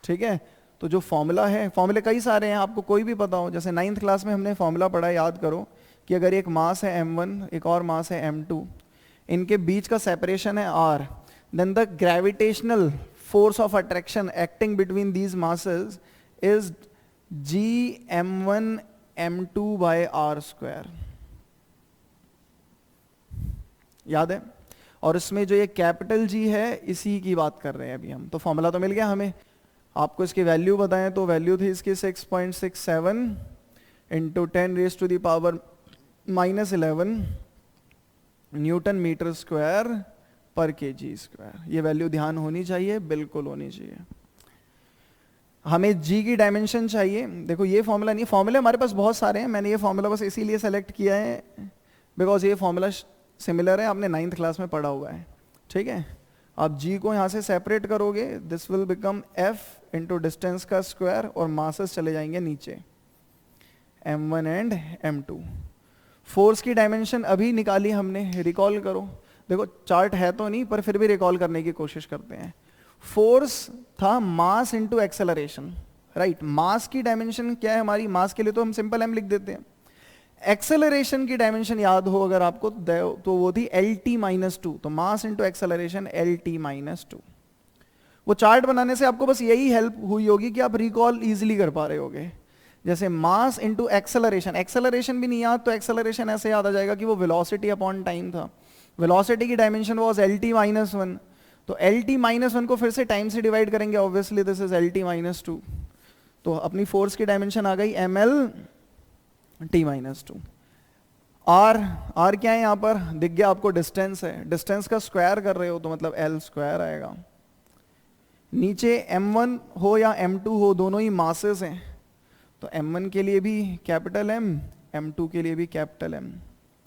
[SPEAKER 1] ठीक है। तो जो फॉर्मूला है, फॉर्मूले कई सारे हैं, आपको कोई भी पता हो, जैसे 9th क्लास में हमने फॉर्मूला पढ़ा, याद करो कि अगर एक मास है m1, एक और मास है m2, इनके बीच का सेपरेशन है r, then the gravitational force of attraction acting between these masses is Gm1m2/r²। याद है? और इसमें जो ये कैपिटल G है इसी की बात कर रहे हैं अभी हम। तो फॉर्मूला तो मिल गया हमें। आपको इसकी वैल्यू बताएं तो वैल्यू थी इसकी 6.67 इंटू 10⁻⁻11 न्यूटन मीटर स्क्वायर पर kg स्क्वायर। ये वैल्यू ध्यान होनी चाहिए, बिल्कुल होनी चाहिए। हमें G की डायमेंशन चाहिए। देखो ये फॉर्मूला नहीं, फॉर्मूले हमारे पास बहुत सारे हैं, मैंने ये फॉर्मूला बस इसीलिए सेलेक्ट किया है बिकॉज ये फॉर्मूला सिमिलर है, आपने 9th क्लास में पढ़ा हुआ है। ठीक है, आप G को यहाँ से सेपरेट करोगे, this will become F into distance का स्क्वायर और मासेस चले जाएंगे नीचे m1 एंड m2। फोर्स की डायमेंशन अभी निकाली हमने, रिकॉल करो। देखो चार्ट है तो नहीं पर फिर भी रिकॉल करने की कोशिश करते हैं। फोर्स था मास इंटू एक्सेलरेशन, राइट। मास की डायमेंशन क्या है हमारी? मास के लिए तो हम सिंपल m लिख देते हैं। एक्सेलरेशन की डायमेंशन याद हो अगर आपको तो वो थी LT-2। तो मास इंटू एक्सेलरेशन LT-2। वो चार्ट बनाने से आपको बस यही हेल्प हुई होगी कि आप रिकॉल इजीली कर पा रहे होगे। जैसे मास इंटू एक्सेलरेशन, एक्सेलरेशन भी नहीं याद तो एक्सेलरेशन ऐसे याद आ जाएगा कि वो वेलोसिटी अपॉन टाइम था। वेलोसिटी की डायमेंशन वाज LT-1। तो LT-1 को फिर से टाइम से डिवाइड करेंगे, ऑब्वियसली दिस इज LT-2। तो अपनी फोर्स की डायमेंशन आ गई ML-T-2। R क्या है यहाँ पर? दिख गया आपको, डिस्टेंस है। डिस्टेंस का स्क्वायर कर रहे हो तो मतलब L² आएगा। नीचे M1 हो या M2 हो, दोनों ही मासेस हैं, तो M1 के लिए भी कैपिटल M, M2 के लिए भी कैपिटल M।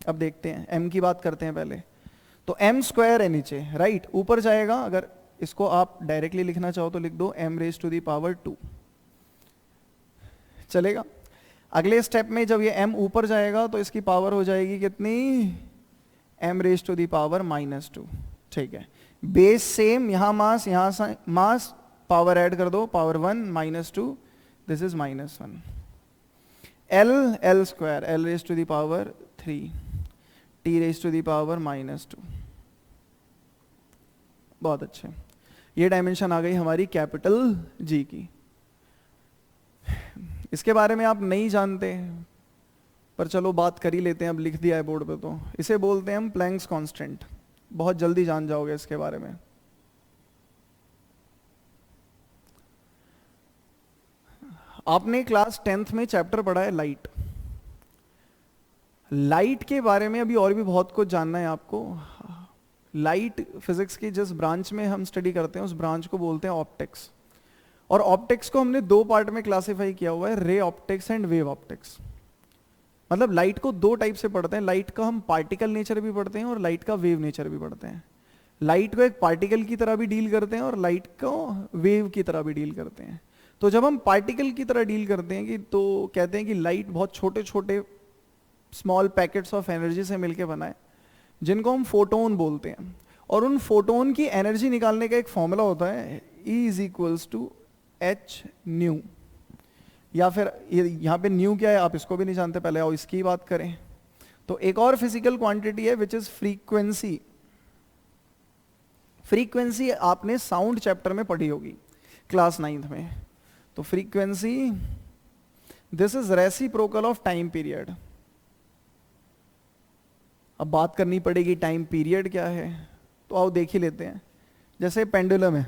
[SPEAKER 1] अब देखते हैं, M की बात करते हैं पहले। तो m² है नीचे, राइट। ऊपर जाएगा, अगर इसको आप डायरेक्टली लिखना चाहो तो लिख दो m⁻²। चलेगा? अगले स्टेप में जब ये m ऊपर जाएगा तो इसकी पावर हो जाएगी कितनी? m⁻²। ठीक है, बेस सेम, यहाँ मास, यहाँ मास, पावर ऐड कर दो, power 1 -2, this is -1। L² L⁻3 T⁻⁻2। बहुत अच्छे, ये डायमेंशन आ गई हमारी कैपिटल G की। इसके बारे में आप नहीं जानते पर चलो बात कर ही लेते हैं, अब लिख दिया है बोर्ड पे तो। इसे बोलते हैं हम प्लैंक्स कांस्टेंट। बहुत जल्दी जान जाओगे इसके बारे में। आपने क्लास 10th में चैप्टर पढ़ा है लाइट। लाइट के बारे में अभी और भी बहुत कुछ जानना है आपको। लाइट फिजिक्स की जिस ब्रांच में हम स्टडी करते हैं उस ब्रांच को बोलते हैं ऑप्टिक्स। और ऑप्टिक्स को हमने दो पार्ट में क्लासिफाई किया हुआ है, ray optics and wave optics. मतलब लाइट को दो टाइप से पढ़ते हैं। लाइट का हम पार्टिकल नेचर भी पढ़ते हैं और लाइट का वेव नेचर भी पढ़ते हैं। लाइट को एक पार्टिकल की तरह भी डील करते हैं और लाइट को वेव की तरह भी डील करते हैं। तो जब हम पार्टिकल की तरह डील करते हैं कि तो कहते हैं कि लाइट बहुत छोटे छोटे स्मॉल पैकेट्स ऑफ एनर्जी से मिलकर बना है, जिनको हम फोटोन बोलते हैं। और उन फोटोन की एनर्जी निकालने का एक फॉर्मूला होता है, E=h⁻, या फिर यहाँ पे न्यू क्या है आप इसको भी नहीं जानते, पहले आओ इसकी बात करें। तो एक और फिजिकल क्वांटिटी है विच इज फ्रीक्वेंसी। फ्रीक्वेंसी आपने साउंड चैप्टर में पढ़ी होगी क्लास 9th में। तो frequency, this is reciprocal of time period. अब बात करनी पड़ेगी टाइम पीरियड क्या है, तो आओ देख ही लेते हैं। जैसे पेंडुलम है,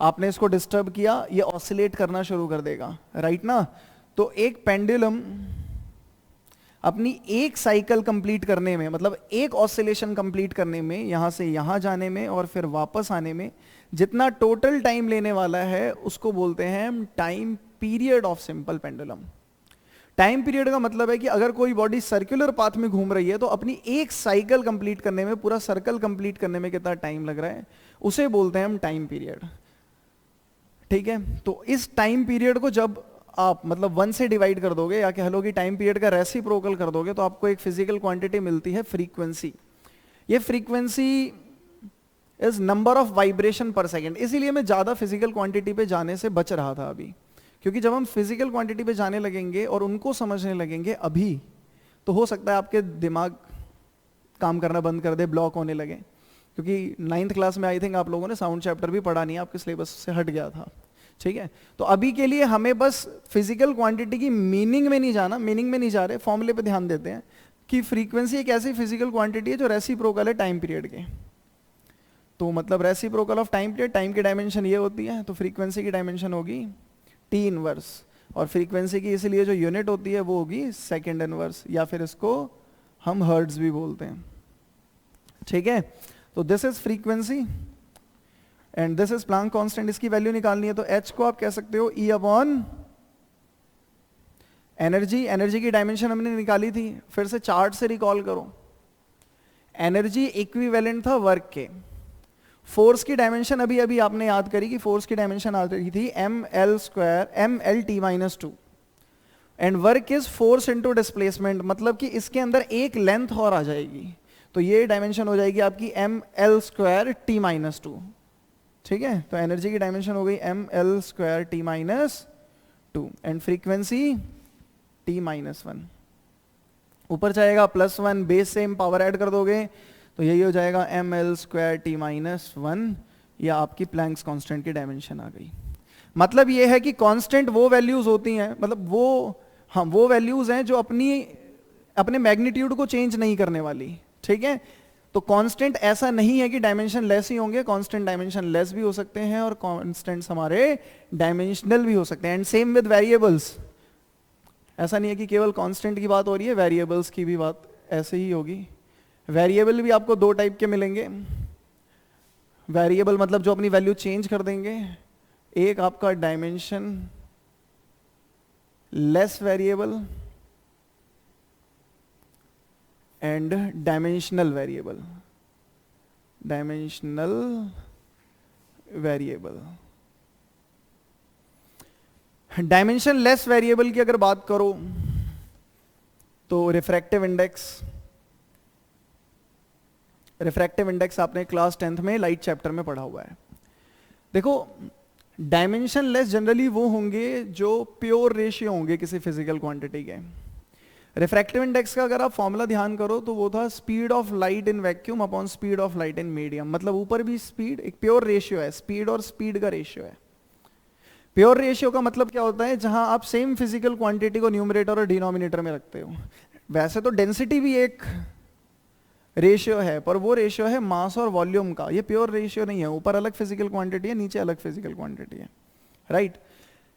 [SPEAKER 1] आपने इसको डिस्टर्ब किया, ये ऑसिलेट करना शुरू कर देगा, राइट ना। तो एक पेंडुलम अपनी एक साइकिल कंप्लीट करने में, मतलब एक ऑसिलेशन कंप्लीट करने में, यहां से यहां जाने में और फिर वापस आने में जितना टोटल टाइम लेने वाला है उसको बोलते हैं हम time period of simple pendulum. Time period का मतलब है कि अगर कोई बॉडी सर्कुलर पाथ में घूम रही है तो अपनी एक साइकिल कंप्लीट करने में, पूरा सर्कल कंप्लीट करने में कितना टाइम लग रहा है, उसे बोलते हैं हम टाइम पीरियड। ठीक है, तो इस टाइम पीरियड को जब आप मतलब 1 से डिवाइड कर दोगे या कह लो कि टाइम पीरियड का रेसिप्रोकल कर दोगे तो आपको एक फिजिकल क्वांटिटी मिलती है फ्रीक्वेंसी। ये frequency is number of vibration पर सेकंड। इसीलिए मैं ज्यादा फिजिकल क्वांटिटी पे जाने से बच रहा था अभी, क्योंकि जब हम फिजिकल क्वांटिटी पे जाने लगेंगे और उनको समझने लगेंगे अभी, तो हो सकता है आपके दिमाग काम करना बंद कर दे, ब्लॉक होने लगे। क्योंकि 9th क्लास में आई थिंक आप लोगों ने साउंड चैप्टर भी पढ़ा नहीं है, आपके सिलेबस से हट गया था, ठीक है। तो अभी के लिए हमें बस फिजिकल क्वांटिटी की मीनिंग में नहीं जाना, मीनिंग में नहीं जा रहे, फॉर्मूले पे ध्यान देते हैं कि फ्रीक्वेंसी एक ऐसी फिजिकल क्वांटिटी है जो रेसिप्रोकल है टाइम पीरियड के। तो मतलब reciprocal of time period, time की डायमेंशन ये होती है, तो फ्रीक्वेंसी की डायमेंशन होगी टी इनवर्स, और फ्रीक्वेंसी की इसलिए जो यूनिट होती है वो होगी सेकेंड इनवर्स, या फिर इसको हम हर्ट्ज भी बोलते हैं, ठीक है। तो this is frequency and this is Planck constant, इसकी वैल्यू निकालनी है तो h को आप कह सकते हो E अपॉन एनर्जी। एनर्जी की डायमेंशन हमने निकाली थी, फिर से चार्ट से रिकॉल करो, एनर्जी इक्विवेलेंट था वर्क के। फोर्स की डायमेंशन अभी अभी आपने याद करी कि फोर्स की डायमेंशन आ रही थी ml/t-2 and work is force into displacement, मतलब कि इसके अंदर एक लेंथ और आ जाएगी, तो ये डायमेंशन हो जाएगी आपकी ml/t-2, ठीक है। तो एनर्जी की डायमेंशन हो गई ml/t-2 एंड फ्रीक्वेंसी t-1, ऊपर जाएगा +1, बेस सेम, पावर ऐड कर दोगे तो यही हो जाएगा ml/t-1, या आपकी प्लैंक्स कांस्टेंट की डायमेंशन आ गई। मतलब ये है कि कांस्टेंट वो वैल्यूज होती हैं, मतलब वो वैल्यूज हैं जो अपने मैग्नीट्यूड को चेंज नहीं करने वाली, ठीक है। तो कांस्टेंट ऐसा नहीं है कि डायमेंशन लेस ही होंगे, कांस्टेंट डायमेंशन लेस भी हो सकते हैं और कांस्टेंट्स हमारे डायमेंशनल भी हो सकते हैं। एंड सेम विद वेरिएबल्स, ऐसा नहीं है कि केवल कांस्टेंट की बात हो रही है, वेरिएबल्स की भी बात ऐसे ही होगी। वेरिएबल भी आपको दो टाइप के मिलेंगे, वेरिएबल मतलब जो अपनी वैल्यू चेंज कर देंगे, एक आपका dimension less variable and dimensional variable. Dimensional variable, dimension less variable की अगर बात करो तो रिफ्रैक्टिव इंडेक्स, रिफ्रैक्टिव इंडेक्स आपने क्लास 10th में लाइट चैप्टर में पढ़ा हुआ है। देखो डायमेंशन लेस जनरली वो होंगे जो प्योर रेशियो होंगे किसी फिजिकल क्वांटिटी के। रिफ्रैक्टिव इंडेक्स का अगर आप फॉर्मूला ध्यान करो तो वो था speed of light in vacuum upon speed of light in medium, मतलब ऊपर भी स्पीड एक प्योर रेशियो है, स्पीड और स्पीड का रेशियो है। प्योर रेशियो का मतलब क्या होता है, जहां आप सेम फिजिकल क्वांटिटी को न्यूमरेटर और डिनोमिनेटर में रखते हो। वैसे तो डेंसिटी भी एक रेशियो है, पर वो रेशियो है मास और वॉल्यूम का, ये प्योर रेशियो नहीं है, ऊपर अलग फिजिकल क्वांटिटी है, नीचे अलग फिजिकल क्वांटिटी है, राइट।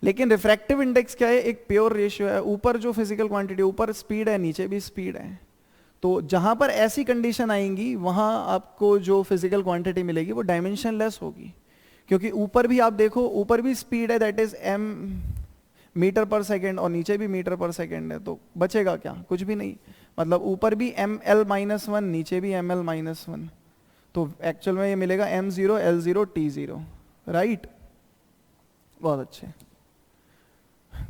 [SPEAKER 1] लेकिन रिफ्रैक्टिव इंडेक्स क्या है, एक प्योर रेशियो है, ऊपर जो फिजिकल क्वांटिटी, ऊपर स्पीड है, नीचे भी स्पीड है। तो जहां पर ऐसी कंडीशन आएंगी वहां आपको जो फिजिकल क्वांटिटी मिलेगी वो डायमेंशन लेस होगी, क्योंकि ऊपर भी आप देखो, ऊपर भी स्पीड है दैट इज m मीटर पर सेकेंड और नीचे भी मीटर पर सेकेंड है, तो बचेगा क्या, कुछ भी नहीं। मतलब ऊपर भी ml-1, नीचे भी ml-1, तो एक्चुअल में ये मिलेगा m0 l0 t0, राइट। बहुत अच्छे।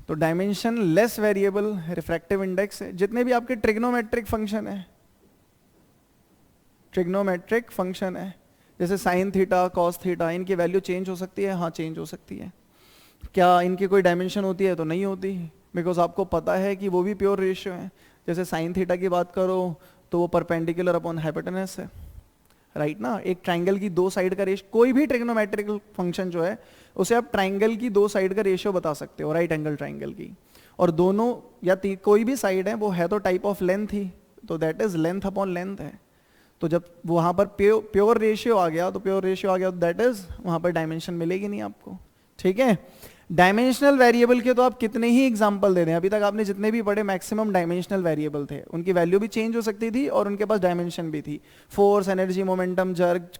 [SPEAKER 1] तो dimension less variable refractive index है। जितने भी आपके ट्रिग्नोमेट्रिक फंक्शन है, ट्रिग्नोमेट्रिक फंक्शन है जैसे साइन थीटा, कॉस थीटा, इनकी वैल्यू चेंज हो सकती है, हाँ चेंज हो सकती है। क्या इनकी कोई डायमेंशन होती है, तो नहीं होती, बिकॉज आपको पता है कि वो भी प्योर रेशियो है। जैसे साइन थीटा की बात करो तो वो परपेंडिकुलर अपॉन हाइपोटेनस है, राइट ना। एक ट्राइंगल की दो साइड का रेशियो, कोई भी ट्रिग्नोमेट्रिकल फंक्शन जो है उसे आप ट्राइंगल की दो साइड का रेशियो बता सकते हो, राइट एंगल ट्राइंगल की, और दोनों या कोई भी साइड है वो है तो टाइप ऑफ लेंथ ही, तो that is length upon length है। तो जब वहां पर प्योर रेशियो आ गया, तो प्योर रेशियो आ गया तो दैट इज वहां पर डायमेंशन मिलेगी नहीं आपको, ठीक है। डायमेंशनल वेरिएबल के तो आप कितने ही एग्जांपल दे रहे हैं, अभी तक आपने जितने भी पढ़े मैक्सिमम डायमेंशनल वेरिएबल थे, उनकी वैल्यू भी चेंज हो सकती थी और उनके पास डायमेंशन भी थी। फोर्स, एनर्जी, मोमेंटम, जर्क,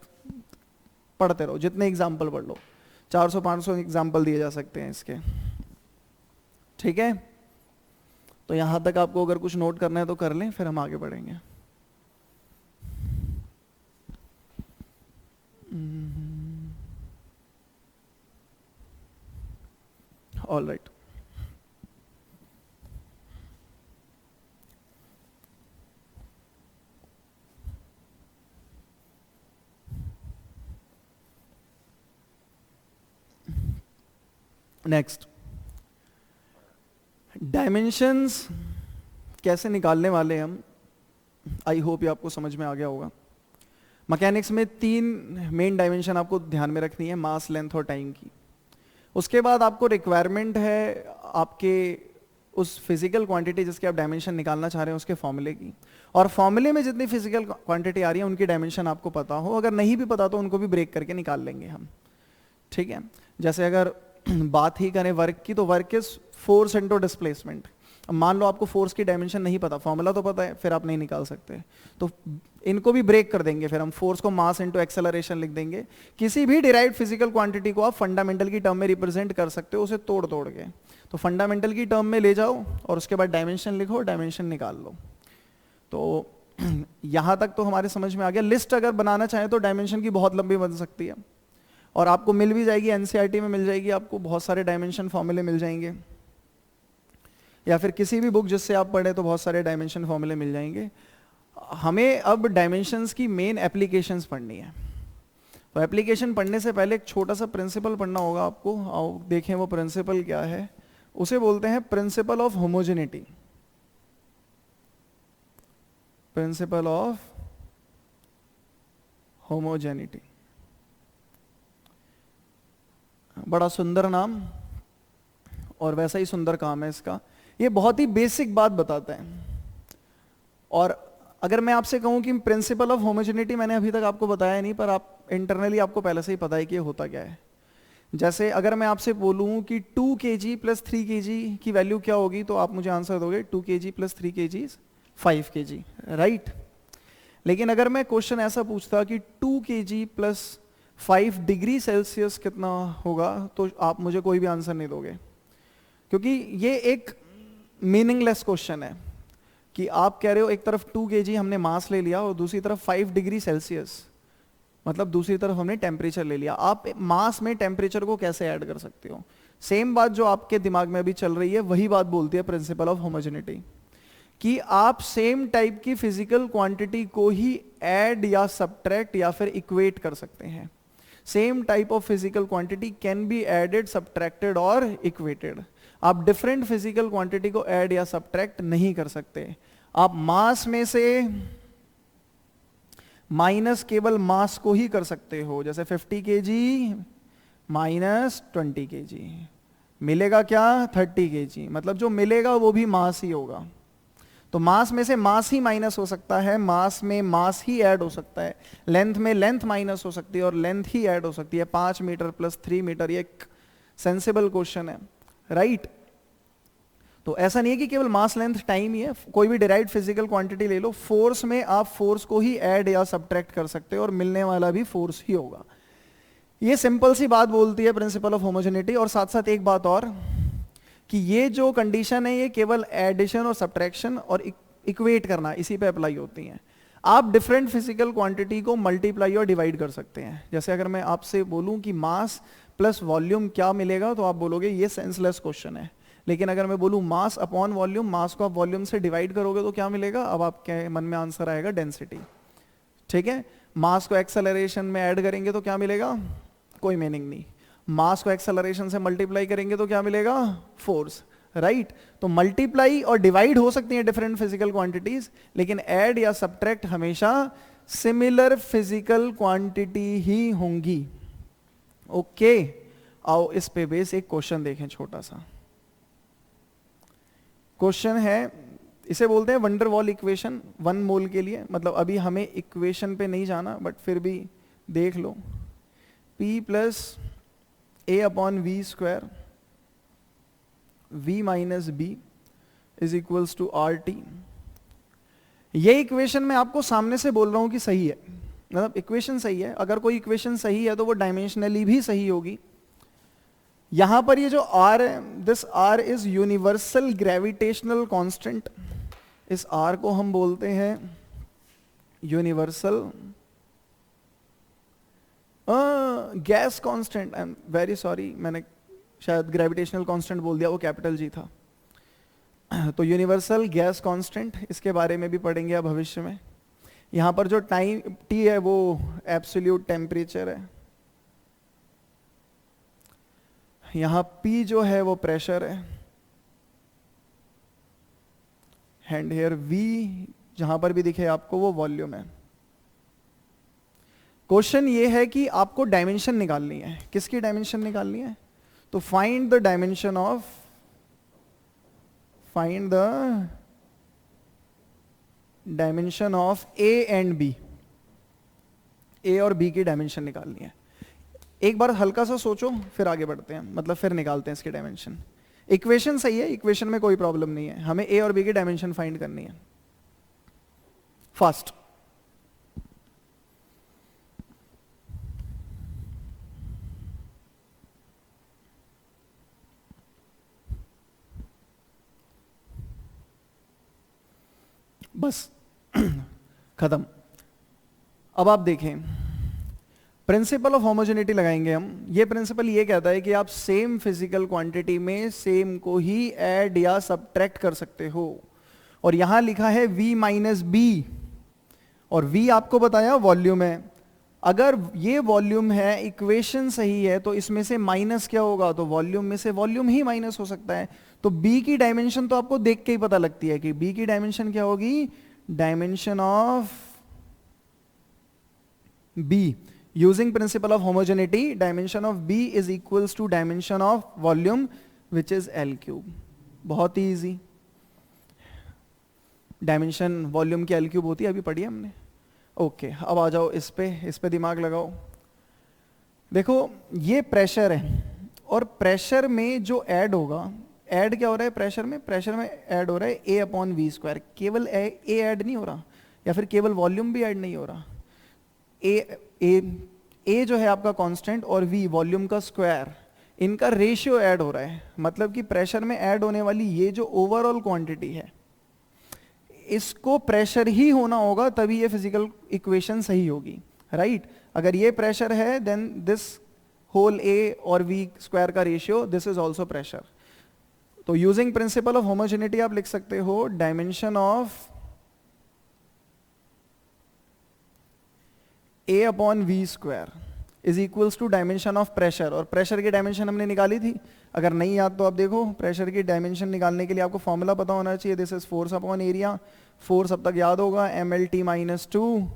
[SPEAKER 1] पढ़ते रहो, जितने एग्जांपल पढ़ लो, 400-500 एग्जांपल दिए जा सकते हैं इसके, ठीक है। तो यहां तक आपको अगर कुछ नोट करना है तो कर लें, फिर हम आगे बढ़ेंगे। All right. नेक्स्ट, डायमेंशंस कैसे निकालने वाले हम, आई होप ये आपको समझ में आ गया होगा। मैकेनिक्स में 3 मेन डायमेंशन आपको ध्यान में रखनी है, मास, लेंथ और टाइम की। उसके बाद आपको रिक्वायरमेंट है आपके उस फिजिकल क्वांटिटी जिसके आप डायमेंशन निकालना चाह रहे हैं उसके फॉर्मूले की, और फॉर्मूले में जितनी फिजिकल क्वांटिटी आ रही है उनकी डायमेंशन आपको पता हो, अगर नहीं भी पता तो उनको भी ब्रेक करके निकाल लेंगे हम, ठीक है। जैसे अगर बात ही करें वर्क की, तो work is force into displacement. अब मान लो आपको फोर्स की डायमेंशन नहीं पता, फॉर्मूला तो पता है, फिर आप नहीं निकाल सकते, तो इनको भी ब्रेक कर देंगे, फिर हम फोर्स को मास इनटू एक्सेलरेशन लिख देंगे। किसी भी डिराइव्ड फिजिकल क्वांटिटी को आप फंडामेंटल की टर्म में रिप्रेजेंट कर सकते हो, उसे तोड़ तोड़ के। तो फंडामेंटल की टर्म में ले जाओ और उसके बाद डायमेंशन लिखो, डायमेंशन निकाल लो। तो यहां तक तो हमारे समझ में आ गया। लिस्ट अगर बनाना चाहें तो डायमेंशन की बहुत लंबी बन सकती है, और आपको मिल भी जाएगी, एनसीईआरटी में मिल जाएगी, आपको बहुत सारे डायमेंशन फॉर्मूले मिल जाएंगे, या फिर किसी भी बुक जिससे आप पढ़े तो बहुत सारे डायमेंशन फॉर्मूले मिल जाएंगे। हमें अब डायमेंशंस की मेन एप्लीकेशंस पढ़नी है। तो एप्लीकेशन पढ़ने से पहले एक छोटा सा प्रिंसिपल पढ़ना होगा आपको। आओ देखें वो प्रिंसिपल क्या है। उसे बोलते हैं principal of homogeneity. Principal of homogeneity, बड़ा सुंदर नाम और वैसा ही सुंदर काम है इसका। ये बहुत ही बेसिक बात बताता है। और अगर मैं आपसे कहूं कि प्रिंसिपल ऑफ होमोजेनिटी मैंने अभी तक आपको बताया नहीं, पर आप इंटरनली आपको पहले से ही पता है कि ये होता क्या है। जैसे अगर मैं आपसे बोलूं कि 2 kg प्लस 3 kg की वैल्यू क्या होगी, तो आप मुझे आंसर दोगे 2 kg plus 3 kg 5 kg, right. लेकिन अगर मैं क्वेश्चन ऐसा पूछता कि 2 kg प्लस 5 डिग्री सेल्सियस कितना होगा, तो आप मुझे कोई भी आंसर नहीं दोगे, क्योंकि ये एक मीनिंगलेस क्वेश्चन है कि आप कह रहे हो एक तरफ 2 kg हमने मास ले लिया और दूसरी तरफ 5 डिग्री सेल्सियस, मतलब दूसरी तरफ हमने टेम्परेचर ले लिया। आप मास में टेम्परेचर को कैसे ऐड कर सकते हो? सेम बात जो आपके दिमाग में अभी चल रही है वही बात बोलती है प्रिंसिपल ऑफ होमोजेनिटी, कि आप सेम टाइप की फिजिकल क्वांटिटी को ही ऐड या सब्ट्रैक्ट या फिर इक्वेट कर सकते हैं। Same type of physical quantity can be added, subtracted और इक्वेटेड। आप डिफरेंट फिजिकल क्वांटिटी को ऐड या सब्ट्रैक्ट नहीं कर सकते। आप मास में से माइनस केवल मास को ही कर सकते हो, जैसे 50 kg माइनस 20 kg, मिलेगा क्या? 30 kg, मतलब जो मिलेगा वो भी मास ही होगा। तो मास में से मास ही माइनस हो सकता है, मास में मास ही ऐड हो सकता है, लेंथ में लेंथ माइनस हो सकती है और लेंथ ही ऐड हो सकती है। 5 मीटर प्लस 3 मीटर, ये एक सेंसिबल क्वेश्चन है, राइट। तो ऐसा नहीं है कि केवल मास लेंथ टाइम ही है, कोई भी डिराइव्ड फिजिकल क्वांटिटी ले लो, फोर्स में आप फोर्स को ही ऐड या सब्ट्रैक्ट कर सकते हो और मिलने वाला भी फोर्स ही होगा। ये सिंपल सी बात बोलती है प्रिंसिपल ऑफ होमोजेनिटी। और साथ साथ एक बात और, कि ये जो कंडीशन है ये केवल एडिशन और सब्ट्रैक्शन और इक्वेट करना इसी पे अप्लाई होती हैं। आप डिफरेंट फिजिकल क्वांटिटी को मल्टीप्लाई और डिवाइड कर सकते हैं। जैसे अगर मैं आपसे बोलूं कि मास प्लस वॉल्यूम क्या मिलेगा, तो आप बोलोगे ये सेंसलेस क्वेश्चन है। लेकिन अगर मैं बोलूं मास अपॉन वॉल्यूम, मास को आप वॉल्यूम से डिवाइड करोगे तो क्या मिलेगा? अब आपके मन में आंसर आएगा डेंसिटी, ठीक है। मास को एक्सेलरेशन में ऐड करेंगे तो क्या मिलेगा? कोई मीनिंग नहीं। मास को एक्सेलरेशन से मल्टीप्लाई करेंगे तो क्या मिलेगा? Force, right. तो मल्टीप्लाई और डिवाइड हो सकती हैं डिफरेंट फिजिकल क्वांटिटीज, लेकिन ऐड या सब्ट्रैक्ट हमेशा सिमिलर फिजिकल क्वांटिटी ही होंगी। ओके, आओ इस पे बेस एक क्वेश्चन देखें छोटा सा। क्वेश्चन है, इसे बोलते हैं वंडर वॉल इक्वेशन 1 मोल के लिए। मतलब अभी हमें इक्वेशन पे नहीं जाना, बट फिर भी देख लो। P plus a upon V square v minus B is equals to R T. ये इक्वेशन मैं आपको सामने से बोल रहा हूं कि सही है, मतलब इक्वेशन सही है। अगर कोई इक्वेशन सही है तो वो डायमेंशनली भी सही होगी। यहां पर ये जो r है, this r is universal gravitational constant. इस r को हम बोलते हैं universal gas constant. I am very sorry, मैंने शायद ग्रेविटेशनल कांस्टेंट बोल दिया, वो कैपिटल जी था। तो यूनिवर्सल गैस कांस्टेंट, इसके बारे में भी पढ़ेंगे अब भविष्य में। यहां पर जो टाइम टी है वो एब्सोल्यूट टेम्परेचर है, यहां P जो है वो प्रेशर है, एंड हियर V जहां पर भी दिखे आपको वो वॉल्यूम है। क्वेश्चन ये है कि आपको डायमेंशन निकालनी है। किसकी डायमेंशन निकालनी है? तो find the dimension of A and B. A और बी की डायमेंशन निकालनी है। एक बार हल्का सा सोचो, फिर आगे बढ़ते हैं, मतलब फिर निकालते हैं इसकी डायमेंशन। इक्वेशन सही है, इक्वेशन में कोई प्रॉब्लम नहीं है, हमें ए और बी की डायमेंशन फाइंड करनी है। फास्ट। बस खत्म। अब आप देखें, प्रिंसिपल ऑफ होमोजेनिटी लगाएंगे हम। ये प्रिंसिपल ये कहता है कि आप सेम फिजिकल क्वांटिटी में सेम को ही ऐड या सबट्रैक्ट कर सकते हो। और यहां लिखा है v माइनस बी, और v आपको बताया वॉल्यूम है। अगर ये वॉल्यूम है, इक्वेशन सही है, तो इसमें से माइनस क्या होगा? तो वॉल्यूम में से वॉल्यूम ही माइनस हो सकता है। तो b की डायमेंशन तो आपको देख के ही पता लगती है कि b की डायमेंशन क्या होगी? Dimension of b using principle of homogeneity, dimension of b is equals to dimension of volume which is L cube। बहुत ही इजी। डायमेंशन वॉल्यूम की L cube होती है, अभी पढ़ी है हमने। ओके, अब आ जाओ इस पे दिमाग लगाओ। देखो ये प्रेशर है, और प्रेशर में जो ऐड होगा, ऐड क्या हो रहा है प्रेशर में? प्रेशर में ऐड हो रहा है a अपॉन वी स्क्वायर। केवल ए ऐड नहीं हो रहा, या फिर केवल वॉल्यूम भी ऐड नहीं हो रहा। ए जो है आपका कांस्टेंट और v वॉल्यूम का स्क्वायर, इनका रेशियो ऐड हो रहा है। मतलब कि प्रेशर में ऐड होने वाली ये जो ओवरऑल क्वांटिटी है, इसको प्रेशर ही होना होगा, तभी ये फिजिकल इक्वेशन सही होगी, राइट? अगर ये प्रेशर है, देन दिस होल ए और v स्क्वायर का ratio, this is also pressure. तो यूजिंग प्रिंसिपल ऑफ होमोजेनिटी आप लिख सकते हो dimension of a upon V square is equals to dimension of pressure. और प्रेशर की डायमेंशन हमने निकाली थी, अगर नहीं याद तो आप देखो। प्रेशर की डायमेंशन निकालने के लिए आपको फॉर्मूला पता होना चाहिए, this is force upon area. Force अब तक याद होगा, mlt minus 2,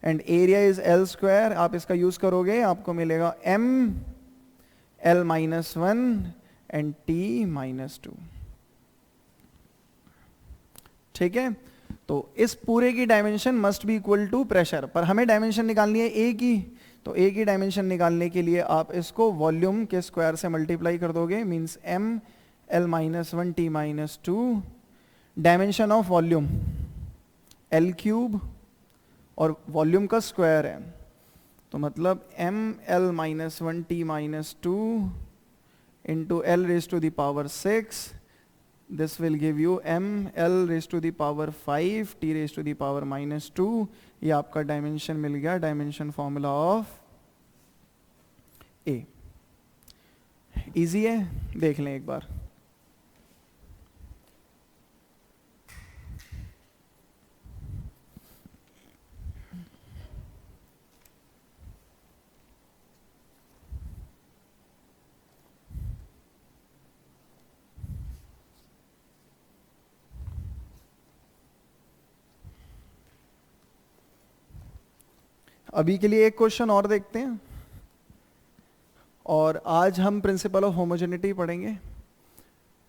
[SPEAKER 1] and area is L square. आप इसका यूज करोगे, आपको मिलेगा m L minus 1 and t minus 2। ठीक है, तो इस पूरे की dimension must be equal to pressure. पर हमें डायमेंशन निकालनी है ए की, तो ए की डायमेंशन निकालने के लिए आप इसको वॉल्यूम के स्क्वायर से मल्टीप्लाई कर दोगे, means m L minus 1 t minus 2। Dimension of volume L cube, और वॉल्यूम का स्क्वायर है, तो मतलब m L minus 1 t minus 2 into L raise to the power 6। This will give you m L raised to the power 5 t raised to the power minus 2। ये आपका dimension मिल गया, dimension formula of A. Easy है, देख लें एक बार। अभी के लिए एक क्वेश्चन और देखते हैं, और आज हम प्रिंसिपल ऑफ होमोजेनिटी पढ़ेंगे।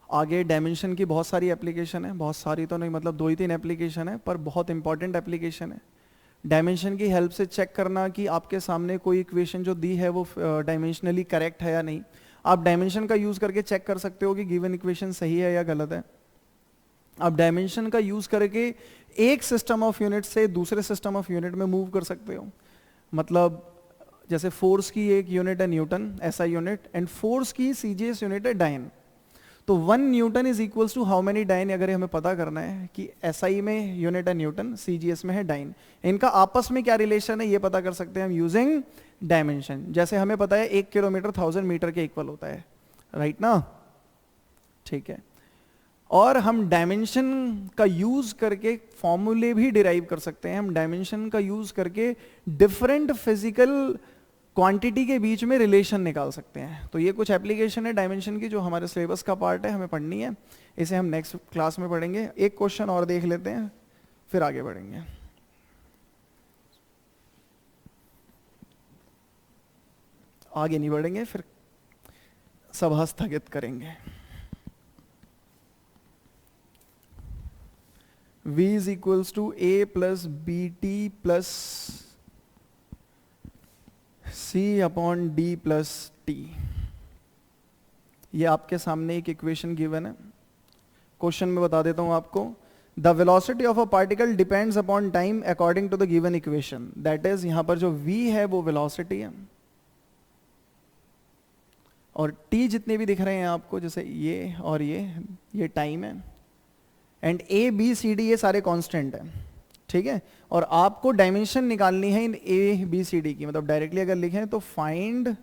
[SPEAKER 1] आगे डायमेंशन की बहुत सारी एप्लीकेशन है, बहुत सारी तो नहीं, मतलब 2 ही 3 एप्लीकेशन है, पर बहुत इंपॉर्टेंट एप्लीकेशन है। डायमेंशन की हेल्प से चेक करना कि आपके सामने कोई इक्वेशन जो दी है वो डायमेंशनली करेक्ट है या नहीं। आप डायमेंशन का यूज करके चेक कर सकते हो कि गिवन इक्वेशन सही है या गलत है। आप डायमेंशन का यूज करके एक सिस्टम ऑफ यूनिट से दूसरे सिस्टम ऑफ यूनिट में मूव कर सकते हो। मतलब जैसे फोर्स की एक यूनिट है newton, SI unit, and force की सीजीएस यूनिट है डाइन। तो 1 newton is equals to how many dyne, अगर हमें पता करना है कि एसआई में यूनिट है न्यूटन, सीजीएस में है डाइन, इनका आपस में क्या रिलेशन है ये पता कर सकते हैं हम यूजिंग डायमेंशन। जैसे हमें पता है 1 किलोमीटर 1000 मीटर के इक्वल होता है, राइट ना? ठीक है, और हम डायमेंशन का यूज करके फॉर्मूले भी डिराइव कर सकते हैं। हम डायमेंशन का यूज करके डिफरेंट फिजिकल क्वांटिटी के बीच में रिलेशन निकाल सकते हैं। तो ये कुछ एप्लीकेशन है डायमेंशन की जो हमारे सिलेबस का पार्ट है, हमें पढ़नी है। इसे हम नेक्स्ट क्लास में पढ़ेंगे। एक क्वेश्चन और देख लेते हैं, फिर आगे बढ़ेंगे। आगे नहीं बढ़ेंगे, फिर सभा स्थगित करेंगे। v is equals to a plus B T plus c upon d plus T. ये आपके सामने एक इक्वेशन गिवन है, क्वेश्चन में बता देता हूं आपको। The velocity of a particle depends upon time according to the given equation. That is, यहां पर जो v है वो वेलोसिटी है, और t जितने भी दिख रहे हैं आपको, जैसे ये और ये टाइम है, and a b c d ये सारे कांस्टेंट हैं, ठीक है। और आपको डायमेंशन निकालनी है इन a b c d की, मतलब डायरेक्टली अगर लिखें तो find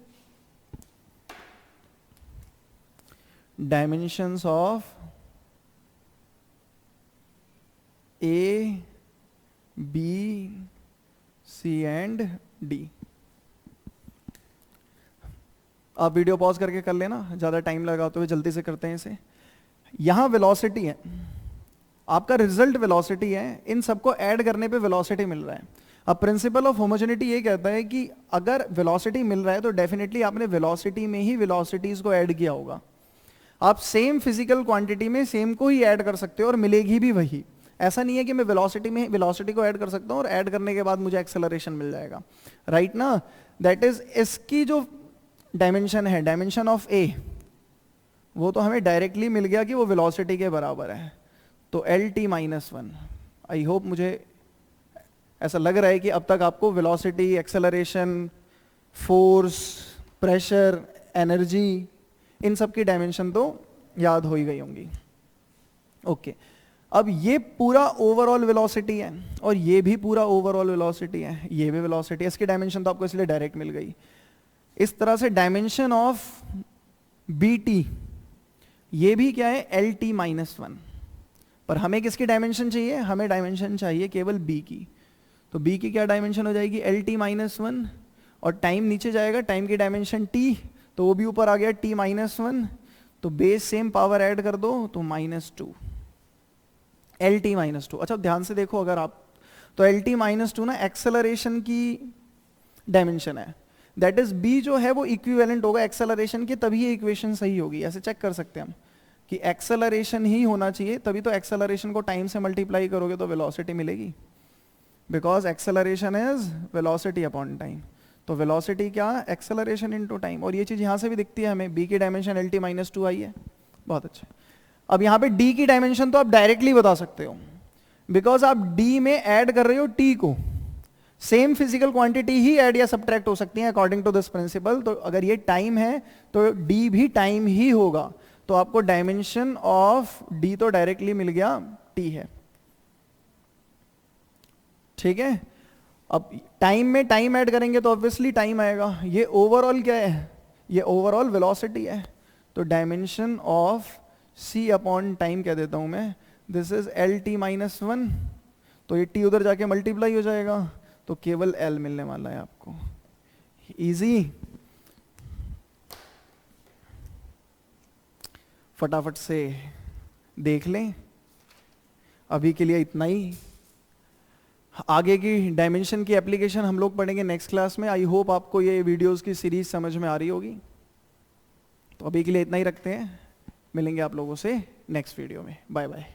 [SPEAKER 1] dimensions of a b c and d। आप वीडियो पॉज करके कर लेना, ज़्यादा टाइम लगाते हुए जल्दी से करते हैं इसे। यहाँ वेलोसिटी है, आपका रिजल्ट वेलोसिटी है, इन सबको ऐड करने पे वेलोसिटी मिल रहा है। अब प्रिंसिपल ऑफ होमोजेनिटी ये कहता है कि अगर वेलोसिटी मिल रहा है तो डेफिनेटली आपने वेलोसिटी में ही वेलोसिटीज को ऐड किया होगा। आप सेम फिजिकल क्वांटिटी में सेम को ही ऐड कर सकते हो और मिलेगी भी वही। ऐसा नहीं है कि मैं वेलोसिटी में वेलोसिटी को ऐड कर सकता हूँ और ऐड करने के बाद मुझे एक्सेलरेशन मिल जाएगा, राइट ना। दैट इज, इसकी जो डायमेंशन है, डायमेंशन ऑफ ए, वो तो हमें डायरेक्टली मिल गया कि वो वेलोसिटी के बराबर है, तो L T minus one. I hope, मुझे ऐसा लग रहा है कि अब तक आपको velocity, acceleration, force, pressure, energy, इन सब की डायमेंशन तो याद हो ही गई होंगी। ओके, अब ये पूरा ओवरऑल वेलोसिटी है और ये भी पूरा ओवरऑल वेलोसिटी है, ये भी वेलोसिटी है, इसकी डायमेंशन तो आपको इसलिए डायरेक्ट मिल गई। इस तरह से डायमेंशन ऑफ बी टी, ये भी क्या है, एल टी माइनस वन। पर हमें किसकी डायमेंशन चाहिए, हमें डायमेंशन चाहिए केवल b की। तो b की क्या डायमेंशन हो जाएगी, एल टी माइनस वन, और टाइम नीचे जाएगा, टाइम की डायमेंशन t, तो वो भी ऊपर आ गया t माइनस वन, तो बेस सेम पावर ऐड कर दो तो minus two, L T minus to. अच्छा ध्यान से देखो, अगर आप, तो एल टी माइनस टू ना एक्सेलरेशन की डायमेंशन है। दैट इज b जो है वो इक्विवेलेंट होगा एक्सेलरेशन के, तभी ये इक्वेशन सही होगी। ऐसे चेक कर सकते हैं हम कि एक्सेलरेशन ही होना चाहिए, तभी तो एक्सेलरेशन को टाइम से मल्टीप्लाई करोगे तो वेलोसिटी मिलेगी, because acceleration is velocity upon time. तो वेलोसिटी क्या, एक्सेलरेशन इनटू टाइम। और ये चीज यहां से भी दिखती है हमें, b की dimension L T minus two आई है, बहुत अच्छा। अब यहाँ पे d की डायमेंशन तो आप डायरेक्टली बता सकते हो, बिकॉज आप d में ऐड कर रहे हो t को। सेम फिजिकल क्वांटिटी ही ऐड या सब्ट्रैक्ट हो सकती है अकॉर्डिंग टू दिस प्रिंसिपल। तो अगर ये टाइम है तो d भी टाइम ही होगा, तो आपको डायमेंशन ऑफ d तो डायरेक्टली मिल गया, t है, ठीक है। अब टाइम में टाइम ऐड करेंगे तो ऑब्वियसली टाइम आएगा। ये ओवरऑल क्या है, ये ओवरऑल वेलोसिटी है, तो dimension of c upon time कह देता हूं मैं, this is L T minus one. तो ये t उधर जाके मल्टीप्लाई हो जाएगा, तो केवल l मिलने वाला है आपको। इजी, फटाफट से देख लें। अभी के लिए इतना ही, आगे की डायमेंशन की एप्लीकेशन हम लोग पढ़ेंगे नेक्स्ट क्लास में। आई होप आपको ये वीडियोस की सीरीज समझ में आ रही होगी। तो अभी के लिए इतना ही रखते हैं, मिलेंगे आप लोगों से नेक्स्ट वीडियो में। Bye bye.